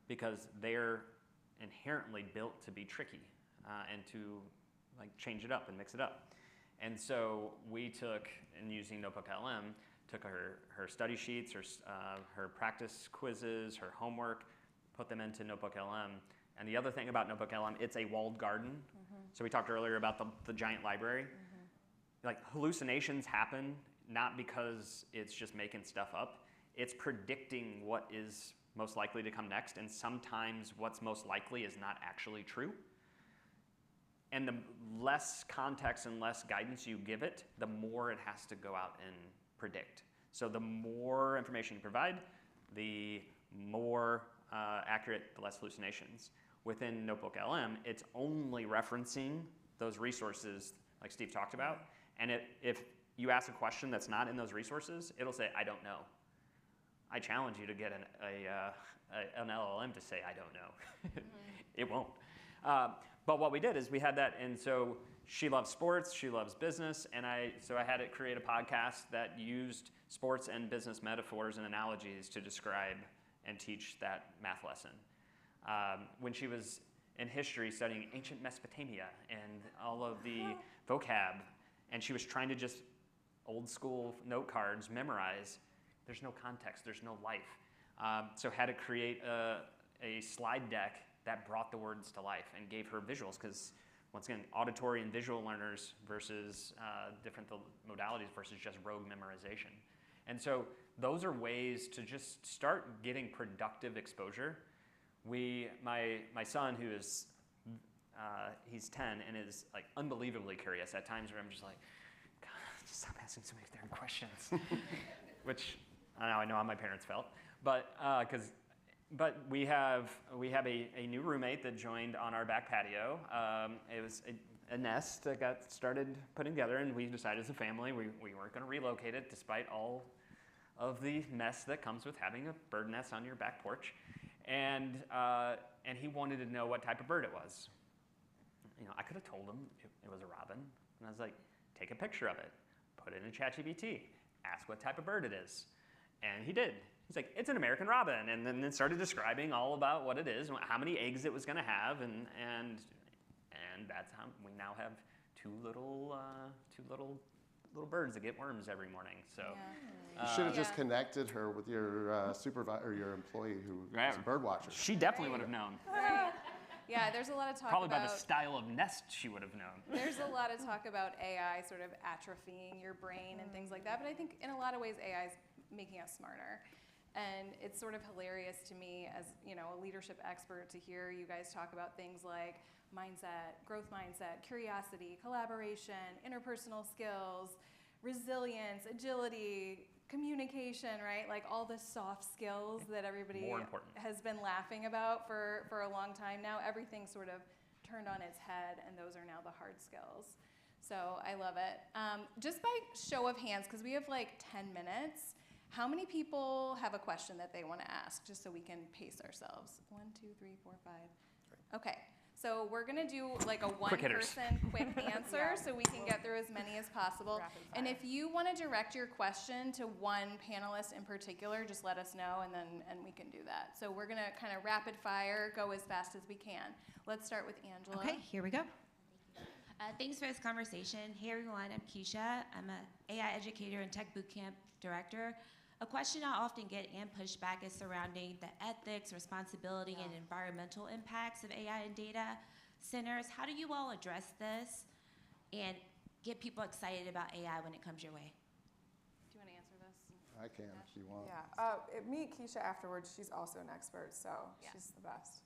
Because they're inherently built to be tricky and to like change it up and mix it up. And so we took, and using Notebook LM, took her study sheets, her practice quizzes, her homework, put them into Notebook LM. And the other thing about Notebook LM, it's a walled garden. So we talked earlier about the giant library. Like hallucinations happen not because it's just making stuff up. It's predicting what is most likely to come next, and sometimes what's most likely is not actually true. And the less context and less guidance you give it, the more it has to go out and predict. So the more information you provide, the more accurate, the less hallucinations. Within Notebook LM, it's only referencing those resources like Steve talked about, and if you ask a question that's not in those resources, it'll say, "I don't know." I challenge you to get an LLM to say, "I don't know." It won't. But what we did is we had that, and so she loves sports, she loves business, and so I had it create a podcast that used sports and business metaphors and analogies to describe and teach that math lesson. When she was in history studying ancient Mesopotamia and all of the vocab, and she was trying to just old school note cards memorize, there's no context, there's no life. So had to create a slide deck that brought the words to life and gave her visuals, because once again, auditory and visual learners versus different modalities versus just rogue memorization. And so those are ways to just start getting productive exposure. My son, who is, he's 10 and is like unbelievably curious at times where I'm just like, God, just stop asking so many damn questions. Which I know how my parents felt, but we have a new roommate that joined on our back patio. a nest that got started putting together, and we decided as a family we weren't going to relocate it despite all of the mess that comes with having a bird nest on your back porch. And he wanted to know what type of bird it was. You know, I could have told him it was a robin, and I was like, take a picture of it, put it in ChatGPT, ask what type of bird it is. And he did. He's like, it's an American robin, and then started describing all about what it is, how many eggs it was going to have, and that's how we now have two little birds that get worms every morning. So you should have just connected her with your supervisor or your employee who is a bird watcher. She definitely would have known. Right. Yeah, there's a lot of talk Probably about... by the style of nest she would have known. There's a lot of talk about AI sort of atrophying your brain and things like that, but I think in a lot of ways AI is making us smarter. And it's sort of hilarious to me as, you know, a leadership expert to hear you guys talk about things like mindset, growth mindset, curiosity, collaboration, interpersonal skills, resilience, agility, communication, right? Like all the soft skills that everybody has been laughing about for a long time now. Everything sort of turned on its head, and those are now the hard skills. So I love it. Just by show of hands, because we have like 10 minutes, how many people have a question that they want to ask, just so we can pace ourselves? 1, 2, 3, 4, 5. Okay. So we're going to do like a one-person quick answer so we can get through as many as possible. And if you want to direct your question to one panelist in particular, just let us know, and we can do that. So we're going to kind of rapid fire, go as fast as we can. Let's start with Angela. Okay, here we go. Thanks for this conversation. Hey everyone, I'm Keisha. I'm an AI educator and tech bootcamp director. A question I often get and pushback is surrounding the ethics, responsibility, and environmental impacts of AI and data centers. How do you all address this and get people excited about AI when it comes your way? Do you want to answer this? I can if you want. Yeah. Meet Keisha afterwards. She's also an expert, so she's the best.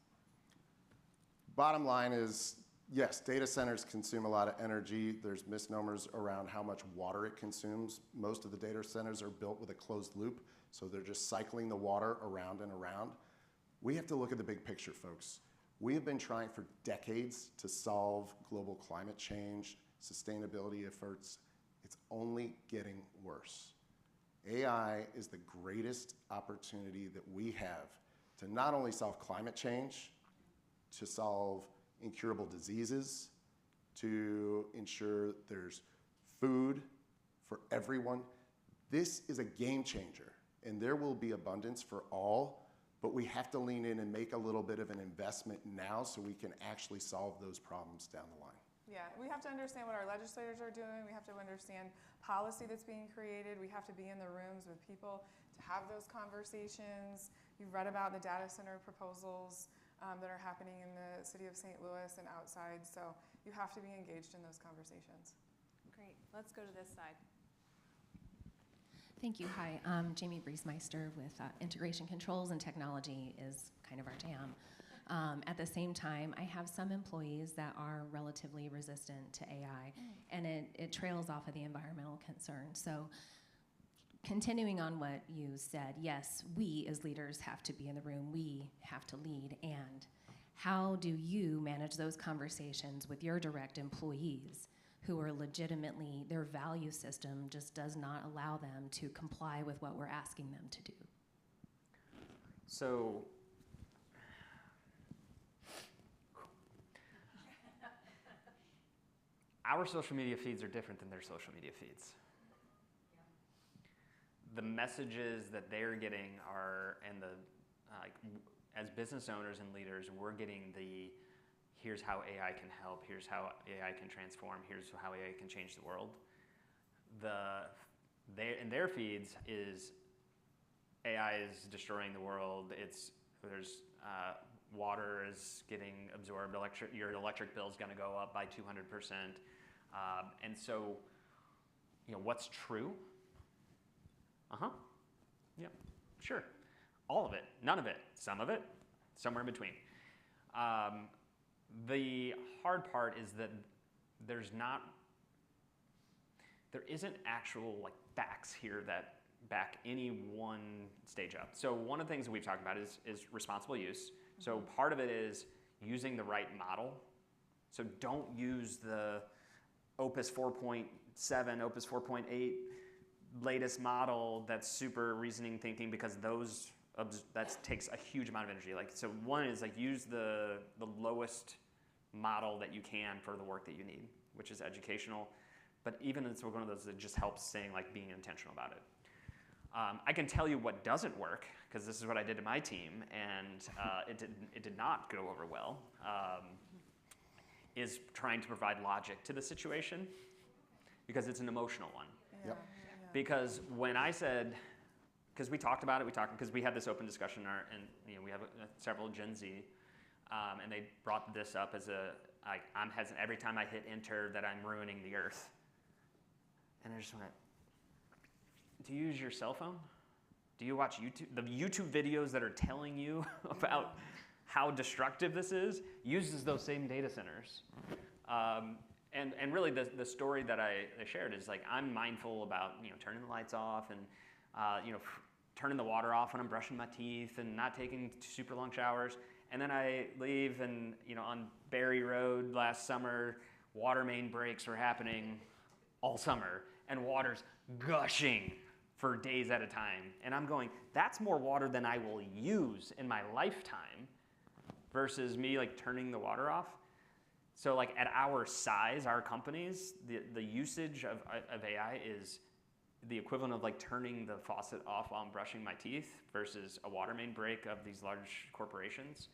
Bottom line is, yes, data centers consume a lot of energy. There's misnomers around how much water it consumes. Most of the data centers are built with a closed loop, so they're just cycling the water around and around. We have to look at the big picture, folks. We have been trying for decades to solve global climate change, sustainability efforts. It's only getting worse. AI is the greatest opportunity that we have to not only solve climate change, to solve incurable diseases, to ensure there's food for everyone. This is a game changer, and there will be abundance for all, but we have to lean in and make a little bit of an investment now so we can actually solve those problems down the line. Yeah, we have to understand what our legislators are doing. We have to understand policy that's being created. We have to be in the rooms with people to have those conversations. You've read about the data center proposals that are happening in the city of St. Louis and outside, so you have to be engaged in those conversations. Great. Let's go to this side. Thank you. Hi, I'm Jamie Briesmeister with Integration Controls, and technology is kind of our jam. At the same time, I have some employees that are relatively resistant to AI, and it trails off of the environmental concerns. So continuing on what you said, yes, we as leaders have to be in the room. We have to lead. And how do you manage those conversations with your direct employees who are legitimately, their value system just does not allow them to comply with what we're asking them to do? So our social media feeds are different than their social media feeds. The messages that they're getting are, and as business owners and leaders, we're getting the, here's how AI can help, here's how AI can transform, here's how AI can change the world. In their feeds is, AI is destroying the world, there's water is getting absorbed, your electric bill is gonna go up by 200%. And so, what's true? Yeah, sure. All of it, none of it, some of it, somewhere in between. The hard part is that there isn't actual facts here that back any one stage up. So one of the things that we've talked about is responsible use. So part of it is using the right model So don't use the Opus 4.7, Opus 4.8 latest model that's super reasoning thinking, because that takes a huge amount of energy. Like, so one is like use the lowest model that you can for the work that you need, which is educational. But even it's one of those that just helps saying like being intentional about it. I can tell you what doesn't work, because this is what I did to my team, and it did not go over well, is trying to provide logic to the situation, because it's an emotional one. Yep. Because when I said, because we talked about it, because we had this open discussion, and we have several Gen Z, and they brought this up as I'm hesitant every time I hit enter that I'm ruining the earth. And I just went, do you use your cell phone? Do you watch YouTube? The YouTube videos that are telling you about how destructive this is uses those same data centers. And really the story that I shared is like, I'm mindful about turning the lights off and turning the water off when I'm brushing my teeth and not taking super long showers. And then I leave, and on Barry Road last summer, water main breaks were happening all summer, and water's gushing for days at a time. And I'm going, that's more water than I will use in my lifetime, versus me like turning the water off. So like at our size, our companies, the usage of AI is the equivalent of like turning the faucet off while I'm brushing my teeth versus a water main break of these large corporations.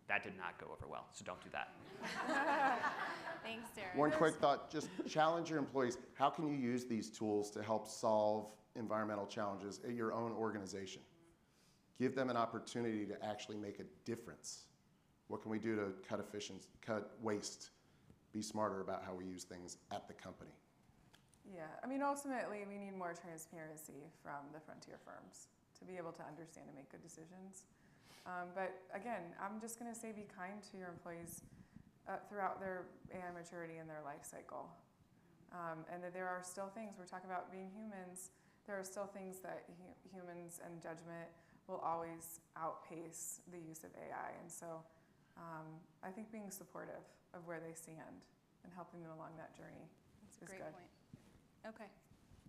That did not go over well, so don't do that. Thanks, Derek. One quick thought, just challenge your employees. How can you use these tools to help solve environmental challenges at your own organization? Give them an opportunity to actually make a difference. What can we do to cut waste, be smarter about how we use things at the company? Yeah, I mean, ultimately, we need more transparency from the frontier firms to be able to understand and make good decisions. But again, I'm just going to say be kind to your employees throughout their AI maturity and their life cycle. And that there are still things, we're talking about being humans, there are still things that humans and judgment will always outpace the use of AI. And so I think being supportive of where they stand and helping them along that journey is good. Great point. Okay,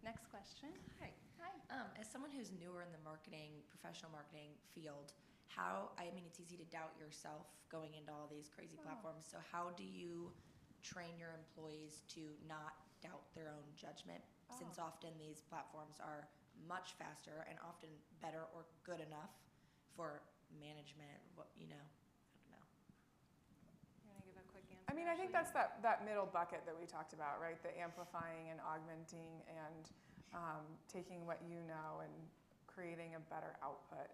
next question. Hi. Hi. As someone who's newer in the professional marketing field, it's easy to doubt yourself going into all these crazy platforms. So how do you train your employees to not doubt their own judgment? Since often these platforms are much faster and often better or good enough for management, I don't know. You want to give a quick answer? I mean, I think that's that middle bucket that we talked about, right? The amplifying and augmenting and taking what you know and creating a better output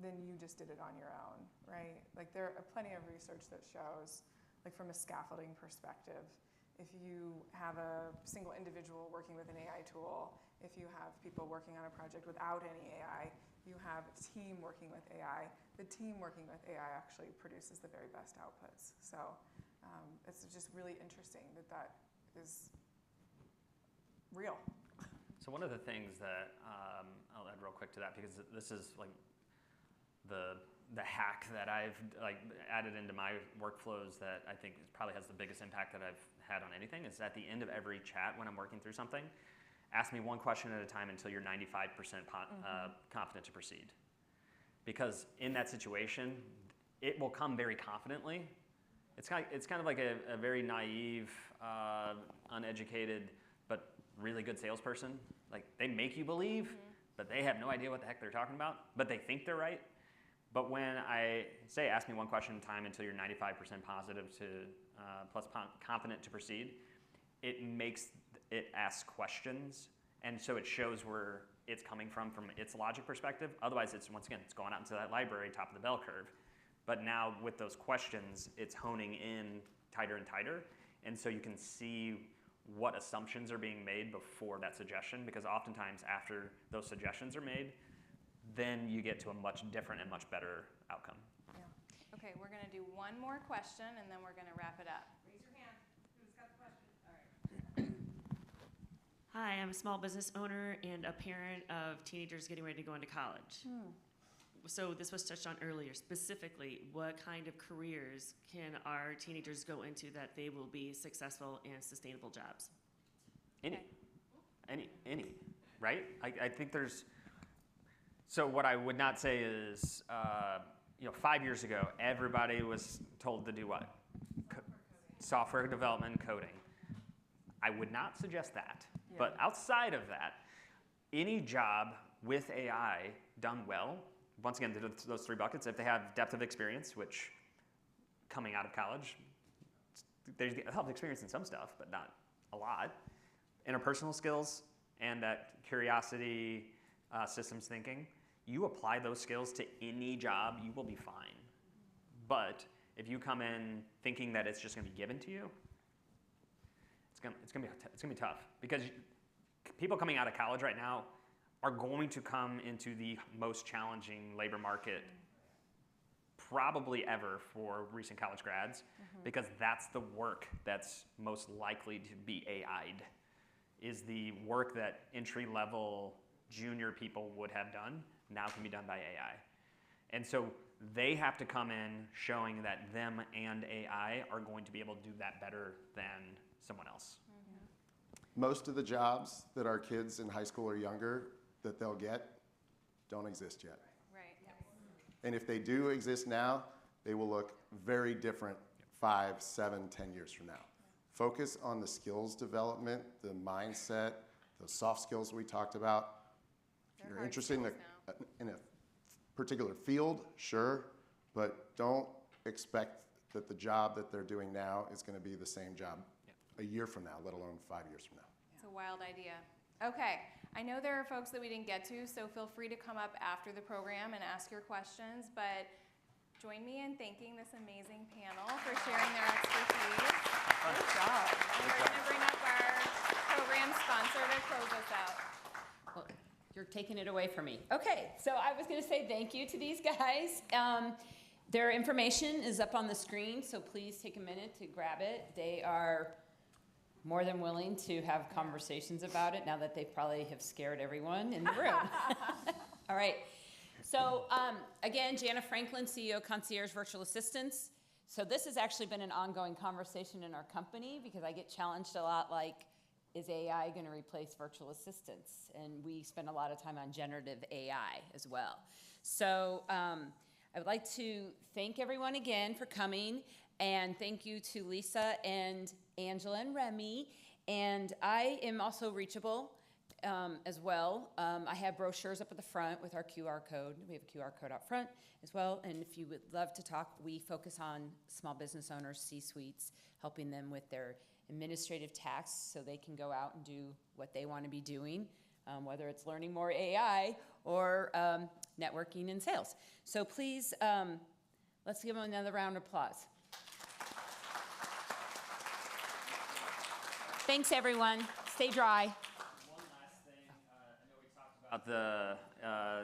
than you just did it on your own, right? Like there are plenty of research that shows, like from a scaffolding perspective, if you have a single individual working with an AI tool, if you have people working on a project without any AI, you have a team working with AI, the team working with AI actually produces the very best outputs. So it's just really interesting that is real. So one of the things that I'll add real quick to that, because this is like the hack that I've like added into my workflows that I think probably has the biggest impact that I've had on anything, is at the end of every chat when I'm working through something, ask me one question at a time until you're 95% confident to proceed. Because in that situation, it will come very confidently. It's kind of like a very naive, uneducated, but really good salesperson. Like they make you believe, but they have no idea what the heck they're talking about, but they think they're right. But when I say, ask me one question at a time until you're 95% positive to plus confident to proceed, it asks questions, and so it shows where it's coming from its logic perspective. Otherwise, it's going out into that library, top of the bell curve. But now with those questions, it's honing in tighter and tighter, and so you can see what assumptions are being made before that suggestion, because oftentimes after those suggestions are made, then you get to a much different and much better outcome. Yeah. Okay, we're going to do one more question, and then we're going to wrap it up. Raise your hand. Who's got the question? All right. Hi, I'm a small business owner and a parent of teenagers getting ready to go into college. so this was touched on earlier, specifically, what kind of careers can our teenagers go into that they will be successful and sustainable jobs? Any, right? I think there's, so what I would not say is, 5 years ago, everybody was told to do what? Software development, coding. I would not suggest that. Yeah. But outside of that, any job with AI done well, once again, those three buckets, if they have depth of experience, which coming out of college, they have experience in some stuff, but not a lot. Interpersonal skills and that curiosity, systems thinking, you apply those skills to any job, you will be fine. But if you come in thinking that it's just going to be given to you, it's going to be tough. Because people coming out of college right now are going to come into the most challenging labor market probably ever for recent college grads, because that's the work that's most likely to be AI'd, is the work that entry-level junior people would have done now can be done by AI. And so they have to come in showing that them and AI are going to be able to do that better than someone else. Most of the jobs that our kids in high school or younger that they'll get don't exist yet. Right. And if they do exist now, they will look very different 5, 7, 10 years from now. Focus on the skills development, the mindset, those soft skills we talked about. If you're interested in a particular field, sure, but don't expect that the job that they're doing now is going to be the same job a year from now, let alone 5 years from now. It's a wild idea. Okay, I know there are folks that we didn't get to, so feel free to come up after the program and ask your questions, but join me in thanking this amazing panel for sharing their expertise. Good job. And we're going to bring up our program sponsor to close us out. Well, you're taking it away from me. Okay, so I was going to say thank you to these guys. Their information is up on the screen, so please take a minute to grab it. They are more than willing to have conversations about it now that they probably have scared everyone in the room. All right. So again, Jana Franklin, CEO, Concierge Virtual Assistants. So this has actually been an ongoing conversation in our company because I get challenged a lot like, is AI going to replace virtual assistants? And we spend a lot of time on generative AI as well. So I would like to thank everyone again for coming, and thank you to Lisa and Angela and Remy. And I am also reachable as well. I have brochures up at the front with our QR code. We have a QR code out front as well. And if you would love to talk, we focus on small business owners, C-suites, helping them with their administrative tasks so they can go out and do what they want to be doing, whether it's learning more AI or networking and sales. So please, let's give them another round of applause. Thanks, everyone. Stay dry. One last thing. I know we talked about the